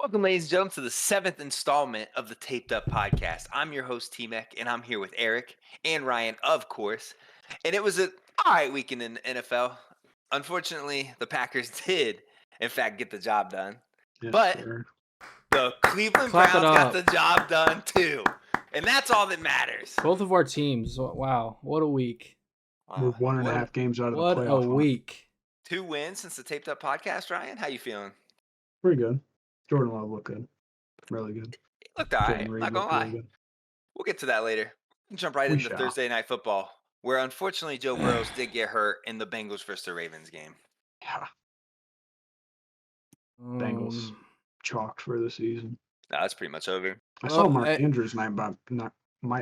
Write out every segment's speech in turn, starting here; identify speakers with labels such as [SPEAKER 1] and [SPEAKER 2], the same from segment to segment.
[SPEAKER 1] Welcome, ladies and gentlemen, to the seventh installment of the Taped Up Podcast. I'm your host, T Mac, and I'm here with Eric and Ryan, of course. And it was an all right weekend in the NFL. Unfortunately, the Packers did, in fact, get the job done.
[SPEAKER 2] Yes,
[SPEAKER 1] But
[SPEAKER 2] sir.
[SPEAKER 1] the Cleveland
[SPEAKER 3] Clap it
[SPEAKER 1] Browns got
[SPEAKER 3] up.
[SPEAKER 1] the job done, too. And that's all that matters.
[SPEAKER 3] Both of our teams. Wow, what a week.
[SPEAKER 2] We're one and a
[SPEAKER 1] What-
[SPEAKER 2] half games out of
[SPEAKER 3] What
[SPEAKER 2] the
[SPEAKER 3] a
[SPEAKER 2] playoff hunt.
[SPEAKER 3] week.
[SPEAKER 1] 2 wins since the Taped Up Podcast, Ryan. How you feeling?
[SPEAKER 2] Pretty good. Jordan Love looked good. Really good.
[SPEAKER 1] It looked all right.
[SPEAKER 2] Jordan Reed
[SPEAKER 1] Not going to
[SPEAKER 2] looked
[SPEAKER 1] lie.
[SPEAKER 2] really good.
[SPEAKER 1] We'll get to that later. We'll jump right
[SPEAKER 2] We
[SPEAKER 1] into
[SPEAKER 2] shall.
[SPEAKER 1] Thursday Night Football, where unfortunately Joe Burrows did get hurt in the Bengals versus the Ravens game.
[SPEAKER 2] Yeah, Bengals chalked for the season.
[SPEAKER 1] No, that's pretty much over.
[SPEAKER 2] I saw
[SPEAKER 3] Well,
[SPEAKER 2] Mark
[SPEAKER 3] I-
[SPEAKER 2] Andrews might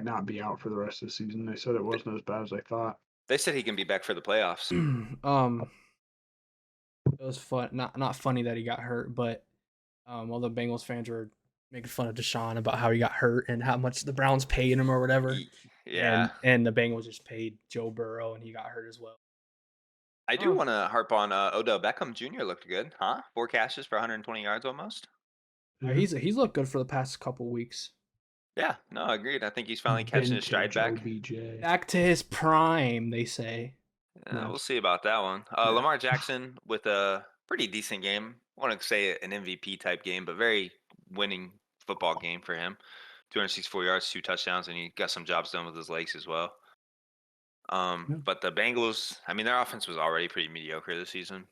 [SPEAKER 2] not be out for the rest of the season. They said it wasn't as bad as I thought.
[SPEAKER 1] They said he can be back for the playoffs.
[SPEAKER 3] It was fun. Not funny that he got hurt, but all the Bengals fans were making fun of Deshaun about how he got hurt and how much the Browns paid him or whatever.
[SPEAKER 1] Yeah.
[SPEAKER 3] And the Bengals just paid Joe Burrow and he got hurt as well.
[SPEAKER 1] I do want to harp on Odell Beckham Jr. looked good, huh? 4 catches for 120 yards almost.
[SPEAKER 2] Yeah.
[SPEAKER 3] He's looked good for the past couple weeks.
[SPEAKER 1] Yeah, no, agreed. I think he's finally catching his stride back.
[SPEAKER 2] OBJ.
[SPEAKER 3] Back to his prime, they say.
[SPEAKER 2] Yeah.
[SPEAKER 1] We'll see about that one.
[SPEAKER 2] Yeah.
[SPEAKER 1] Lamar Jackson with a pretty decent game. I want to say an MVP type game, but very winning football game for him. 264 yards, 2 touchdowns, and he got some jobs done with his legs as well. But the Bengals, I mean, their offense was already pretty mediocre this season.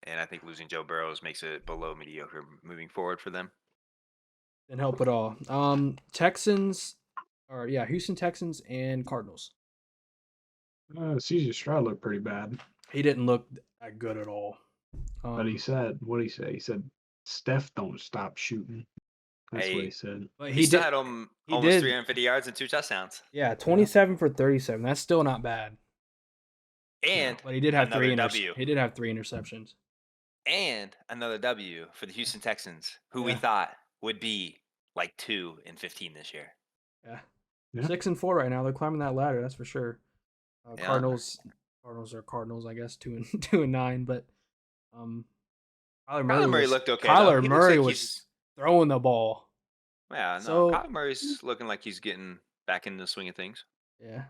[SPEAKER 1] And I think losing Joe Burrows makes it below mediocre moving forward for them.
[SPEAKER 3] Didn't help at all. Houston Texans and Cardinals.
[SPEAKER 2] CJ Stroud looked pretty bad.
[SPEAKER 3] He didn't look that good at all.
[SPEAKER 2] But he said, what did he say? He said, Steph don't stop shooting. That's what
[SPEAKER 1] Hey.
[SPEAKER 2] he said.
[SPEAKER 3] But
[SPEAKER 1] He still had almost 350 yards and 2 touchdowns.
[SPEAKER 3] Yeah, 27 for 37. That's still not bad.
[SPEAKER 1] And
[SPEAKER 3] But he did have
[SPEAKER 1] another W.
[SPEAKER 3] He did have 3 interceptions.
[SPEAKER 1] And another W for the Houston Texans, who we
[SPEAKER 3] Yeah.
[SPEAKER 1] thought would be like 2-15 this year.
[SPEAKER 3] Yeah.
[SPEAKER 2] Yeah.
[SPEAKER 3] 6-4 right now. They're climbing that ladder, that's for sure.
[SPEAKER 1] Yeah.
[SPEAKER 3] Cardinals are Cardinals, I guess, 2-9, but Kyler
[SPEAKER 1] Kyler Murray looked okay. though.
[SPEAKER 3] Kyler
[SPEAKER 1] He looks
[SPEAKER 3] Murray
[SPEAKER 1] like
[SPEAKER 3] was
[SPEAKER 1] he's-
[SPEAKER 3] throwing the ball.
[SPEAKER 1] Yeah, no.
[SPEAKER 3] So-
[SPEAKER 1] Kyler Murray's looking like he's getting back into the swing of things.
[SPEAKER 3] Yeah.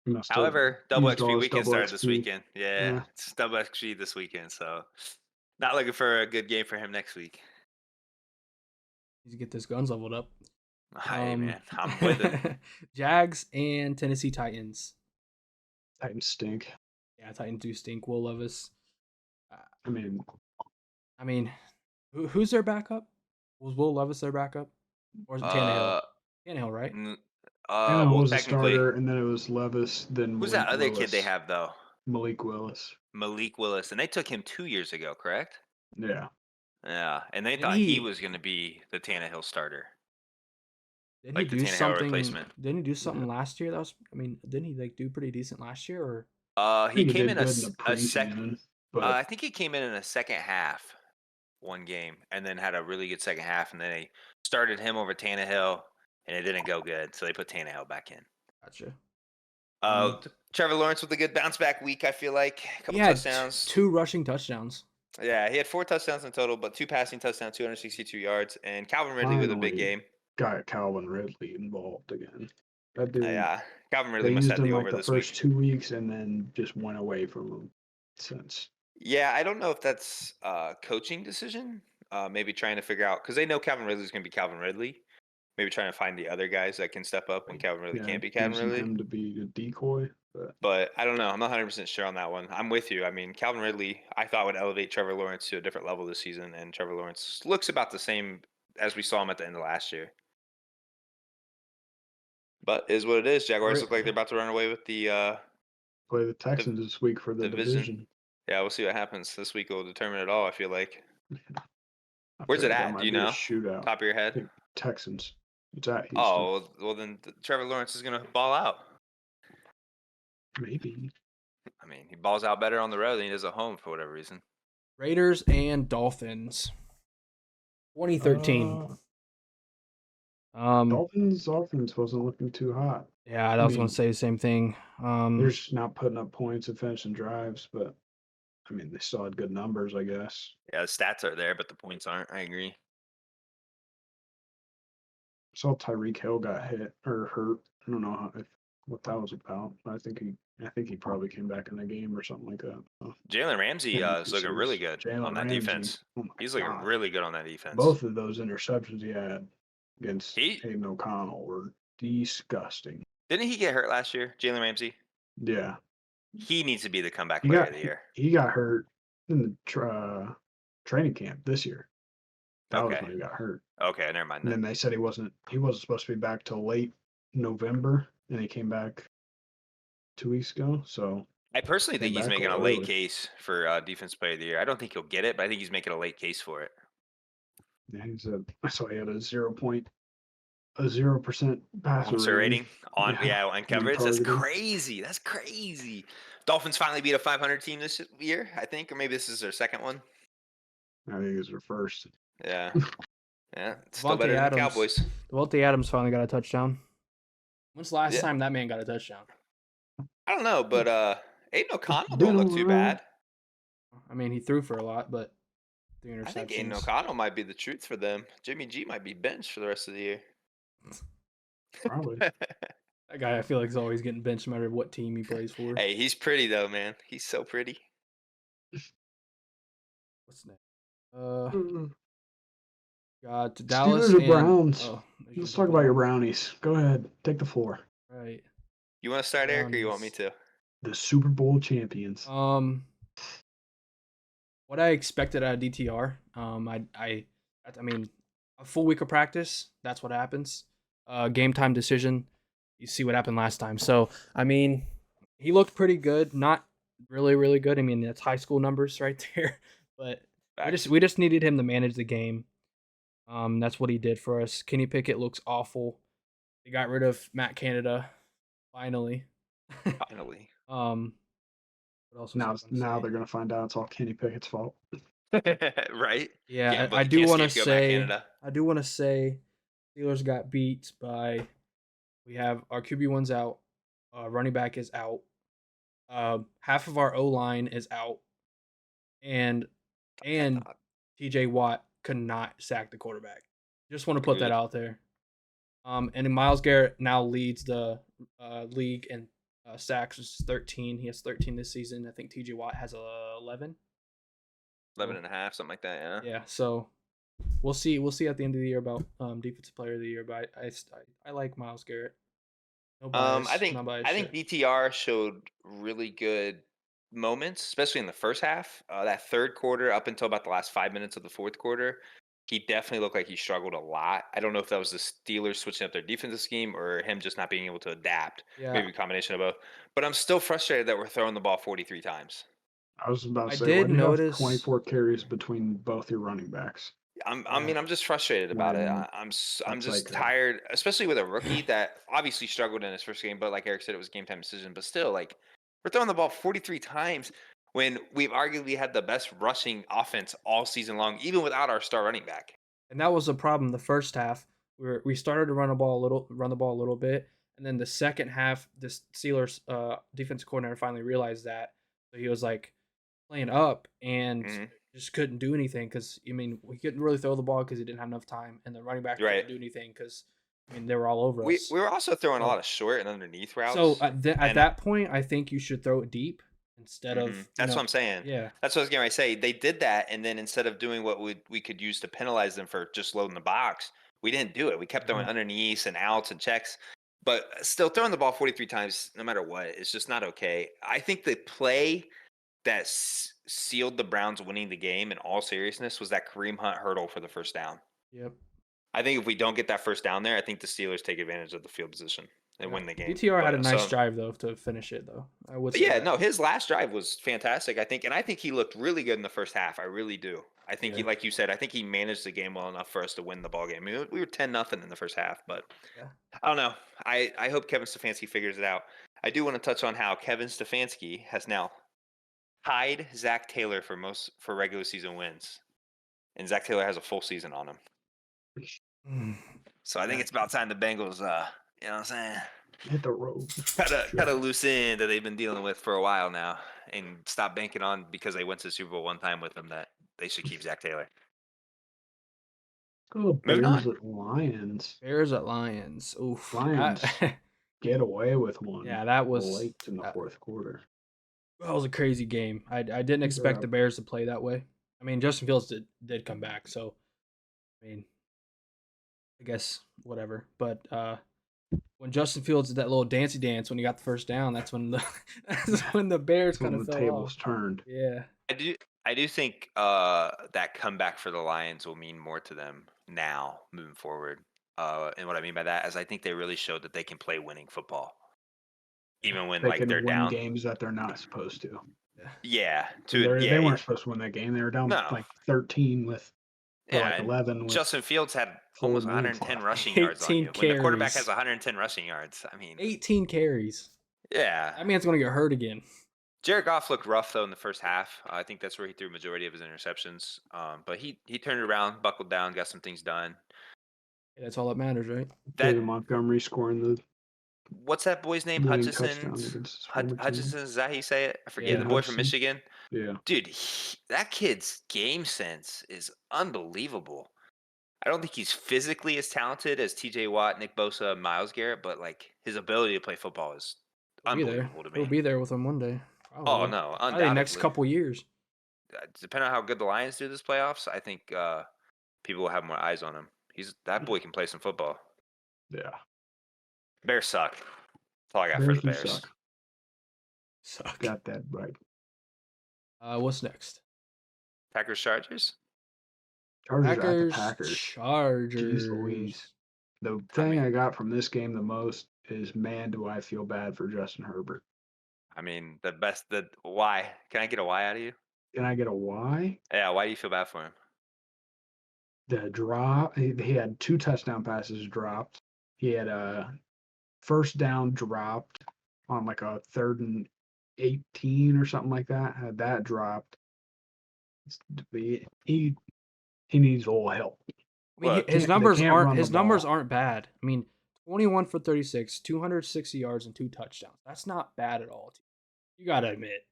[SPEAKER 2] He must have
[SPEAKER 1] However, double
[SPEAKER 2] used all
[SPEAKER 1] XP
[SPEAKER 2] his
[SPEAKER 1] weekend
[SPEAKER 2] double
[SPEAKER 1] started this
[SPEAKER 2] XP.
[SPEAKER 1] weekend. Yeah,
[SPEAKER 2] Yeah.
[SPEAKER 1] it's double XP this weekend, so not looking for a good game for him next week.
[SPEAKER 3] Needs to get those guns leveled up.
[SPEAKER 1] Hey, man, I'm with it.
[SPEAKER 3] Jags and Tennessee Titans.
[SPEAKER 2] Titans stink.
[SPEAKER 3] Yeah, Titans do stink. Will Levis.
[SPEAKER 2] I mean,
[SPEAKER 3] I mean, who's their backup? Was Will Levis their backup? Or is it Tannehill? Tannehill, right?
[SPEAKER 2] Tannehill
[SPEAKER 1] Well,
[SPEAKER 2] was a
[SPEAKER 1] technically,
[SPEAKER 2] starter, and then it was Levis, then
[SPEAKER 1] who's
[SPEAKER 2] Malik
[SPEAKER 1] that other kid
[SPEAKER 2] Willis.
[SPEAKER 1] they have though?
[SPEAKER 2] Malik Willis.
[SPEAKER 1] Malik Willis, and they took him 2 years ago, correct?
[SPEAKER 2] Yeah.
[SPEAKER 1] Yeah, and they
[SPEAKER 3] Didn't
[SPEAKER 1] thought he
[SPEAKER 3] he-
[SPEAKER 1] was going to be the Tannehill starter.
[SPEAKER 3] Didn't
[SPEAKER 1] like the
[SPEAKER 3] he do
[SPEAKER 1] Tannehill
[SPEAKER 3] something?
[SPEAKER 1] replacement.
[SPEAKER 3] Didn't he do something last year? Didn't he do pretty decent last year? Or
[SPEAKER 1] He
[SPEAKER 2] think
[SPEAKER 1] came
[SPEAKER 2] did
[SPEAKER 1] in
[SPEAKER 2] good the
[SPEAKER 1] a second.
[SPEAKER 2] preseason, but
[SPEAKER 1] I think he came in a second half, one game, and then had a really good second half, and then they started him over Tannehill, and it didn't go good, so they put Tannehill back in.
[SPEAKER 3] gotcha.
[SPEAKER 1] Trevor Lawrence with a good bounce back week, I feel like. A couple
[SPEAKER 3] He had
[SPEAKER 1] touchdowns.
[SPEAKER 3] 2 rushing touchdowns.
[SPEAKER 1] Yeah, he had 4 touchdowns in total, but 2 passing touchdowns, 262 yards, and Calvin Ridley with a big
[SPEAKER 2] Finally.
[SPEAKER 1] game.
[SPEAKER 2] got Calvin Ridley involved again. That dude,
[SPEAKER 1] Yeah, Calvin
[SPEAKER 2] they
[SPEAKER 1] Ridley must
[SPEAKER 2] used
[SPEAKER 1] have
[SPEAKER 2] him
[SPEAKER 1] the
[SPEAKER 2] like
[SPEAKER 1] over
[SPEAKER 2] the
[SPEAKER 1] this
[SPEAKER 2] first
[SPEAKER 1] week.
[SPEAKER 2] 2 weeks and then just went away from him since.
[SPEAKER 1] Yeah, I don't know if that's a coaching decision. Maybe trying to figure out, because they know Calvin Ridley's going to be Calvin Ridley. Maybe trying to find the other guys that can step up when Calvin Ridley can't be Calvin
[SPEAKER 2] using
[SPEAKER 1] Ridley.
[SPEAKER 2] him to be a decoy, but
[SPEAKER 1] But I don't know. I'm not 100% sure on that one. I'm with you. I mean, Calvin Ridley, I thought would elevate Trevor Lawrence to a different level this season, and Trevor Lawrence looks about the same as we saw him at the end of last year. But is what it is. Jaguars
[SPEAKER 3] Right.
[SPEAKER 1] look like they're about to run away with the.
[SPEAKER 2] play the Texans this week for the
[SPEAKER 1] division.
[SPEAKER 2] division.
[SPEAKER 1] Yeah, we'll see what happens this week. Will determine it all. I feel like.
[SPEAKER 2] I
[SPEAKER 1] Where's
[SPEAKER 2] feel
[SPEAKER 1] it
[SPEAKER 2] like that
[SPEAKER 1] at?
[SPEAKER 2] might
[SPEAKER 1] Do you
[SPEAKER 2] be a
[SPEAKER 1] know?
[SPEAKER 2] Shootout.
[SPEAKER 1] Top of your head.
[SPEAKER 2] Texans. It's at Houston.
[SPEAKER 1] Oh well, then Trevor Lawrence is gonna ball out.
[SPEAKER 2] Maybe.
[SPEAKER 1] I mean, he balls out better on the road than he does at home for whatever reason.
[SPEAKER 3] Raiders and Dolphins. 2013.
[SPEAKER 2] Dolphins offense wasn't looking too hot.
[SPEAKER 3] Yeah, I was
[SPEAKER 2] mean,
[SPEAKER 3] going to say the same thing.
[SPEAKER 2] They're just not putting up points and finishing drives, but I mean, they still had good numbers, I guess.
[SPEAKER 1] Yeah, the stats are there, but the points aren't. I agree.
[SPEAKER 2] saw Tyreek Hill got hit or hurt. I don't know what that was about. I think he probably came back in the game or something like that.
[SPEAKER 1] Jalen Ramsey
[SPEAKER 2] Can't
[SPEAKER 1] is looking really good
[SPEAKER 2] Jalen
[SPEAKER 1] on that
[SPEAKER 2] Ramsey,
[SPEAKER 1] defense.
[SPEAKER 2] oh my
[SPEAKER 1] He's looking
[SPEAKER 2] God.
[SPEAKER 1] really good on that defense.
[SPEAKER 2] Both of those interceptions he had against
[SPEAKER 1] He-
[SPEAKER 2] Hayden O'Connell were disgusting.
[SPEAKER 1] Didn't he get hurt last year, Jalen Ramsey?
[SPEAKER 2] Yeah,
[SPEAKER 1] He needs to be the comeback
[SPEAKER 2] he
[SPEAKER 1] player
[SPEAKER 2] got
[SPEAKER 1] of the year.
[SPEAKER 2] he got hurt in the training camp this year. That was
[SPEAKER 1] Okay.
[SPEAKER 2] when he got hurt.
[SPEAKER 1] Okay, never mind
[SPEAKER 2] And
[SPEAKER 1] then.
[SPEAKER 2] then they said he wasn't supposed to be back till late November, and he came back 2 weeks ago. So
[SPEAKER 1] I personally think
[SPEAKER 2] came
[SPEAKER 1] he's
[SPEAKER 2] back
[SPEAKER 1] making a
[SPEAKER 2] early.
[SPEAKER 1] late case for defense player of the year. I don't think he'll get it, but I think he's making a late case for it.
[SPEAKER 2] yeah, I saw he had a 0% passer
[SPEAKER 1] Passer rating on
[SPEAKER 2] Yeah,
[SPEAKER 1] on coverage. That's
[SPEAKER 2] targeted.
[SPEAKER 1] crazy. That's crazy. Dolphins finally beat a 500 team this year, I think, or maybe this is their second one.
[SPEAKER 2] I think it was their first.
[SPEAKER 1] Yeah. Yeah. It's still
[SPEAKER 3] Devontae
[SPEAKER 1] better than the
[SPEAKER 3] Adams.
[SPEAKER 1] Cowboys.
[SPEAKER 3] Devontae Adams finally got a touchdown. When's the last
[SPEAKER 1] Yeah.
[SPEAKER 3] time that man got a touchdown?
[SPEAKER 1] I don't know, but Aiden O'Connell
[SPEAKER 2] Been
[SPEAKER 1] don't
[SPEAKER 2] a
[SPEAKER 1] look too
[SPEAKER 2] while.
[SPEAKER 1] bad.
[SPEAKER 3] I mean, he threw for a lot, but 3
[SPEAKER 1] I think Aiden
[SPEAKER 3] interceptions.
[SPEAKER 1] O'Connell might be the truth for them. Jimmy G might be benched for the rest of the year.
[SPEAKER 2] Probably.
[SPEAKER 3] That guy, I feel like, is always getting benched no matter what team he plays for.
[SPEAKER 1] Hey, he's pretty though, man. He's so pretty.
[SPEAKER 3] What's next? Got Dallas
[SPEAKER 2] Steelers or
[SPEAKER 3] and
[SPEAKER 2] Browns?
[SPEAKER 3] oh, there's
[SPEAKER 2] Let's
[SPEAKER 3] the
[SPEAKER 2] talk about your
[SPEAKER 3] Browns.
[SPEAKER 2] brownies. Go ahead, take the floor.
[SPEAKER 3] Right.
[SPEAKER 1] You want to start, Eric, or you want me
[SPEAKER 3] Brownies.
[SPEAKER 1] to?
[SPEAKER 2] The Super Bowl champions.
[SPEAKER 3] What I expected out of DTR. I mean, a full week of practice. That's what happens. Game time decision. You see what happened last time. So I mean, he looked pretty good. Not really, really good. I mean, that's high school numbers right there. But
[SPEAKER 1] Facts.
[SPEAKER 3] we just needed him to manage the game. That's what he did for us. Kenny Pickett looks awful. They got rid of Matt Canada, finally.
[SPEAKER 1] Finally.
[SPEAKER 3] What else was I
[SPEAKER 2] Now
[SPEAKER 3] gonna
[SPEAKER 2] they're gonna find out it's all Kenny Pickett's fault.
[SPEAKER 1] Right?
[SPEAKER 3] Yeah,
[SPEAKER 1] but
[SPEAKER 3] I
[SPEAKER 1] you
[SPEAKER 3] do
[SPEAKER 1] can't
[SPEAKER 3] want to
[SPEAKER 1] scapegoat Matt
[SPEAKER 3] say.
[SPEAKER 1] Canada.
[SPEAKER 3] I do want to say, Steelers got beat by. We have our QB1's out. Running back is out. Half of our O line is out, and TJ Watt could not sack the quarterback. Just want to put that
[SPEAKER 1] Agreed.
[SPEAKER 3] out there. And then Myles Garrett now leads the league in sacks, which is 13. He has 13 this season. I think TJ Watt has 11.
[SPEAKER 1] 11 and a half, something like that, yeah.
[SPEAKER 3] Yeah, so we'll see. We'll see at the end of the year about defensive player of the year. But I like Myles Garrett. No bias.
[SPEAKER 1] I think
[SPEAKER 3] no bias
[SPEAKER 1] I think
[SPEAKER 3] shit.
[SPEAKER 1] DTR showed really good moments, especially in the first half. That third quarter, up until about the last 5 minutes of the fourth quarter, he definitely looked like he struggled a lot. I don't know if that was the Steelers switching up their defensive scheme or him just not being able to adapt.
[SPEAKER 3] Yeah,
[SPEAKER 1] Maybe a combination of both. But I'm still frustrated that we're throwing the ball 43 times.
[SPEAKER 2] I was about to
[SPEAKER 3] I
[SPEAKER 2] say,
[SPEAKER 3] did
[SPEAKER 2] why do you have
[SPEAKER 3] notice-
[SPEAKER 2] 24 carries between both your running backs?
[SPEAKER 1] I
[SPEAKER 3] Yeah.
[SPEAKER 1] mean, I'm just frustrated about it.
[SPEAKER 2] When
[SPEAKER 1] I'm
[SPEAKER 2] that's
[SPEAKER 1] just
[SPEAKER 2] like
[SPEAKER 1] tired, especially with a rookie that obviously struggled in his first game. But like Eric said, it was a game time decision. But still, like we're throwing the ball 43 times when we've arguably had the best rushing offense all season long, even without our star running back.
[SPEAKER 3] and that was a problem. The first half, we started to run the ball a little bit, and then the second half, the Steelers defensive coordinator finally realized that, so he was like playing up and
[SPEAKER 1] Mhm.
[SPEAKER 3] just couldn't do anything because I mean we couldn't really throw the ball because he didn't have enough time, and the running back
[SPEAKER 1] Right.
[SPEAKER 3] couldn't do anything because I mean they were all over
[SPEAKER 1] We
[SPEAKER 3] us.
[SPEAKER 1] we were also throwing a
[SPEAKER 3] So-
[SPEAKER 1] lot of short and underneath routes.
[SPEAKER 3] So at
[SPEAKER 1] and-
[SPEAKER 3] that point, I think you should throw it deep instead of.
[SPEAKER 1] Mhm. That's what I'm saying.
[SPEAKER 3] Yeah.
[SPEAKER 1] That's what I was going to say. They did that, and then instead of doing what we could use to penalize them for just loading the box, we didn't do it. We kept throwing
[SPEAKER 3] Mhm.
[SPEAKER 1] underneath and outs and checks, but still throwing the ball 43 times, no matter what, is just not okay. I think the play that sealed the Browns winning the game in all seriousness was that Kareem Hunt hurdle for the first down.
[SPEAKER 3] Yep.
[SPEAKER 1] I think if we don't get that first down there, I think the Steelers take advantage of the field position and win the game.
[SPEAKER 3] DTR had a
[SPEAKER 1] But,
[SPEAKER 3] nice
[SPEAKER 1] so-
[SPEAKER 3] drive though to finish it though. I would
[SPEAKER 1] But
[SPEAKER 3] say
[SPEAKER 1] yeah,
[SPEAKER 3] that.
[SPEAKER 1] no, his last drive was fantastic, I think, and I think he looked really good in the first half. I really do. I think he,
[SPEAKER 3] Yeah.
[SPEAKER 1] like you said, I think he managed the game well enough for us to win the ball game. I mean, we were 10-0 in the first half, but
[SPEAKER 3] Yeah.
[SPEAKER 1] I don't know. I hope Kevin Stefanski figures it out. I do want to touch on how Kevin Stefanski has now tied Zach Taylor for regular season wins, and Zach Taylor has a full season on him. So I think
[SPEAKER 2] Yeah.
[SPEAKER 1] it's about time the Bengals, you know what I'm saying?
[SPEAKER 2] Hit the road.
[SPEAKER 1] Cut a loose end that they've been dealing with for a while now, and stop banking on because they went to the Super Bowl one time with them that they should keep Zach Taylor.
[SPEAKER 2] Oh,
[SPEAKER 1] Moving on.
[SPEAKER 2] Bears at Lions.
[SPEAKER 3] Bears at Lions. Oof.
[SPEAKER 2] Lions. Get away with one.
[SPEAKER 3] Yeah, that was
[SPEAKER 2] late in the
[SPEAKER 3] that,
[SPEAKER 2] fourth quarter.
[SPEAKER 3] that was a crazy game. I didn't expect the Bears to play that way. I mean, Justin Fields did come back, so I mean, I guess whatever. But when Justin Fields did that little dancey dance when he got the first down, that's when the Bears
[SPEAKER 2] When
[SPEAKER 3] kind of
[SPEAKER 2] the
[SPEAKER 3] fell
[SPEAKER 2] tables
[SPEAKER 3] off.
[SPEAKER 2] turned.
[SPEAKER 3] Yeah.
[SPEAKER 1] I do think that comeback for the Lions will mean more to them now moving forward. And what I mean by that is I think they really showed that they can play winning football, even when
[SPEAKER 2] They
[SPEAKER 1] like
[SPEAKER 2] can
[SPEAKER 1] they're
[SPEAKER 2] win
[SPEAKER 1] down.
[SPEAKER 2] games that they're not supposed to.
[SPEAKER 1] Yeah,
[SPEAKER 2] They weren't supposed to win that game. They were down
[SPEAKER 1] No.
[SPEAKER 2] like 13 with or
[SPEAKER 1] yeah.
[SPEAKER 2] like 11 with
[SPEAKER 1] Justin Fields had
[SPEAKER 2] 4
[SPEAKER 1] almost
[SPEAKER 2] minutes
[SPEAKER 1] 110
[SPEAKER 2] left.
[SPEAKER 1] rushing yards on you.
[SPEAKER 3] 18
[SPEAKER 1] When the quarterback
[SPEAKER 3] carries.
[SPEAKER 1] has 110 rushing yards, I mean,
[SPEAKER 3] 18 carries.
[SPEAKER 1] yeah.
[SPEAKER 3] That man's gonna get hurt again.
[SPEAKER 1] Jared Goff looked rough though in the first half. I think that's where he threw majority of his interceptions. But he turned it around, buckled down, got some things done.
[SPEAKER 3] Yeah, that's all that matters, right?
[SPEAKER 2] David Montgomery scoring the
[SPEAKER 1] What's that boy's name?
[SPEAKER 2] winning
[SPEAKER 1] Hutchinson.
[SPEAKER 2] touchdown against his former team.
[SPEAKER 1] Hutchinson, is that how you say it? I forget.
[SPEAKER 3] Yeah,
[SPEAKER 1] The boy from
[SPEAKER 2] Hutchinson.
[SPEAKER 1] Michigan.
[SPEAKER 2] Yeah.
[SPEAKER 1] Dude, that kid's game sense is unbelievable. I don't think he's physically as talented as T.J. Watt, Nick Bosa, Miles Garrett, but like his ability to play football is unbelievable to me.
[SPEAKER 3] He'll be there with them one day. Probably.
[SPEAKER 1] Oh no,
[SPEAKER 3] Probably
[SPEAKER 1] undoubtedly.
[SPEAKER 3] the next couple years.
[SPEAKER 1] Depending on how good the Lions do this playoffs, I think people will have more eyes on him. That boy can play some football.
[SPEAKER 2] Yeah.
[SPEAKER 1] Bears suck. That's all I got
[SPEAKER 2] Bears
[SPEAKER 1] for the
[SPEAKER 2] do
[SPEAKER 1] Bears.
[SPEAKER 3] Suck.
[SPEAKER 2] Got that right.
[SPEAKER 3] What's next?
[SPEAKER 1] Packers Chargers.
[SPEAKER 2] Chargers at the
[SPEAKER 3] Packers.
[SPEAKER 2] Packers.
[SPEAKER 3] Chargers.
[SPEAKER 2] Jeez Louise. The thing I got from this game the most is, man, do I feel bad for Justin Herbert.
[SPEAKER 1] I mean, why? Can I get a why out of you?
[SPEAKER 2] Can I get a why?
[SPEAKER 1] Yeah, why do you feel bad for him?
[SPEAKER 2] The drop, he had 2 touchdown passes dropped. He had a first down dropped on like a 3rd and 18 or something like that. Had that dropped. He needs a little help.
[SPEAKER 3] I mean,
[SPEAKER 1] Look,
[SPEAKER 3] his
[SPEAKER 2] they
[SPEAKER 3] numbers
[SPEAKER 2] can't run
[SPEAKER 3] aren't
[SPEAKER 2] the ball.
[SPEAKER 3] aren't bad. I mean, 21 for 36, 260 yards and 2 touchdowns. That's not bad at all. You gotta admit.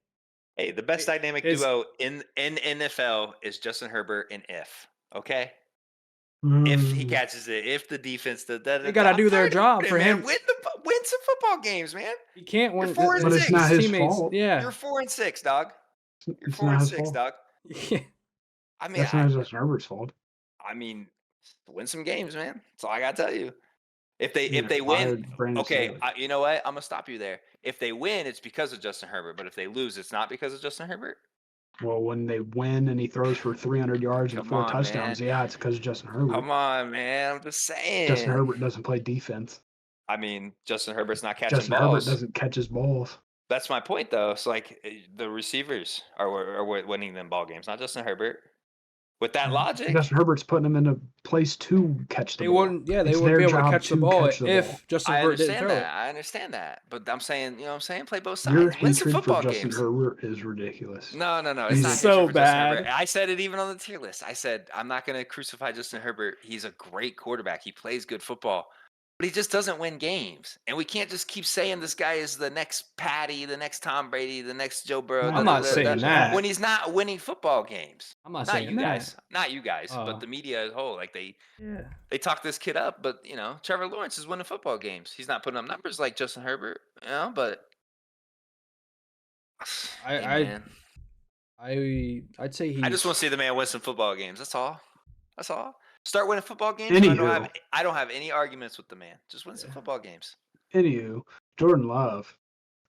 [SPEAKER 1] Hey, the best dynamic duo in NFL is Justin Herbert and If. Okay? If he catches it, if the defense does that,
[SPEAKER 3] They gotta do their job for him.
[SPEAKER 1] Win some football games, man.
[SPEAKER 3] He can't win.
[SPEAKER 1] You're 4 and
[SPEAKER 2] But it's not his fault.
[SPEAKER 3] Yeah.
[SPEAKER 1] You're 4-6, dog. You're
[SPEAKER 2] It's
[SPEAKER 1] 4
[SPEAKER 2] not
[SPEAKER 1] and
[SPEAKER 2] his
[SPEAKER 1] 6,
[SPEAKER 2] fault.
[SPEAKER 1] dog.
[SPEAKER 3] Yeah.
[SPEAKER 1] I mean,
[SPEAKER 2] That's not Justin Herbert's fault.
[SPEAKER 1] I mean, win some games, man. That's all I gotta tell you. If they
[SPEAKER 2] Yeah,
[SPEAKER 1] win,
[SPEAKER 2] fired Brandon
[SPEAKER 1] okay,
[SPEAKER 2] Staley.
[SPEAKER 1] you know what? I'm gonna stop you there. If they win, it's because of Justin Herbert. But if they lose, it's not because of Justin Herbert.
[SPEAKER 2] Well, when they win and he throws for 300 yards and
[SPEAKER 1] Come
[SPEAKER 2] 4
[SPEAKER 1] on,
[SPEAKER 2] touchdowns,
[SPEAKER 1] man.
[SPEAKER 2] yeah, it's because of Justin Herbert.
[SPEAKER 1] Come on, man. I'm just saying.
[SPEAKER 2] Justin Herbert doesn't play defense.
[SPEAKER 1] I mean, Justin Herbert's not catching
[SPEAKER 2] Justin
[SPEAKER 1] balls.
[SPEAKER 2] Herbert doesn't catch his balls.
[SPEAKER 1] That's my point, though. It's like the receivers are winning them ball games, not Justin Herbert. With that logic,
[SPEAKER 2] Justin Herbert's putting them in a place to catch the
[SPEAKER 3] They
[SPEAKER 2] ball.
[SPEAKER 3] wouldn't. Yeah, they
[SPEAKER 2] It's
[SPEAKER 3] wouldn't
[SPEAKER 2] their
[SPEAKER 3] be able to
[SPEAKER 2] job
[SPEAKER 3] catch the
[SPEAKER 2] to
[SPEAKER 3] ball
[SPEAKER 2] catch the
[SPEAKER 3] if
[SPEAKER 2] ball.
[SPEAKER 3] Justin
[SPEAKER 1] I
[SPEAKER 3] Herbert didn't
[SPEAKER 1] understand
[SPEAKER 3] throw
[SPEAKER 1] that.
[SPEAKER 3] it.
[SPEAKER 1] I understand that. But I'm saying, you know what I'm saying? Play both
[SPEAKER 2] Your
[SPEAKER 1] sides. Win some
[SPEAKER 2] hatred
[SPEAKER 1] football
[SPEAKER 2] for Justin
[SPEAKER 1] games.
[SPEAKER 2] Herbert is ridiculous.
[SPEAKER 1] No.
[SPEAKER 2] He's
[SPEAKER 1] It's not
[SPEAKER 3] so
[SPEAKER 1] hatred for Justin
[SPEAKER 3] bad.
[SPEAKER 1] Herbert. I said it even on the tier list. I said, I'm not going to crucify Justin Herbert. He's a great quarterback. He plays good football. But he just doesn't win games. And we can't just keep saying this guy is the next Patty, the next Tom Brady, the next Joe Burrow.
[SPEAKER 3] I'm not saying that.
[SPEAKER 1] When he's not winning football games.
[SPEAKER 3] I'm not
[SPEAKER 1] Not
[SPEAKER 3] saying
[SPEAKER 1] you
[SPEAKER 3] that.
[SPEAKER 1] guys. Not you guys,
[SPEAKER 3] Oh.
[SPEAKER 1] but the media as a whole. Like
[SPEAKER 3] Yeah.
[SPEAKER 1] they talk this kid up, but Trevor Lawrence is winning football games. He's not putting up numbers like Justin Herbert, but
[SPEAKER 3] I'd say
[SPEAKER 1] I just want to see the man win some football games. That's all. Start winning football games.
[SPEAKER 2] Anywho.
[SPEAKER 1] I don't have any arguments with the man. Just win some
[SPEAKER 3] Yeah.
[SPEAKER 1] football games.
[SPEAKER 2] Anywho, Jordan Love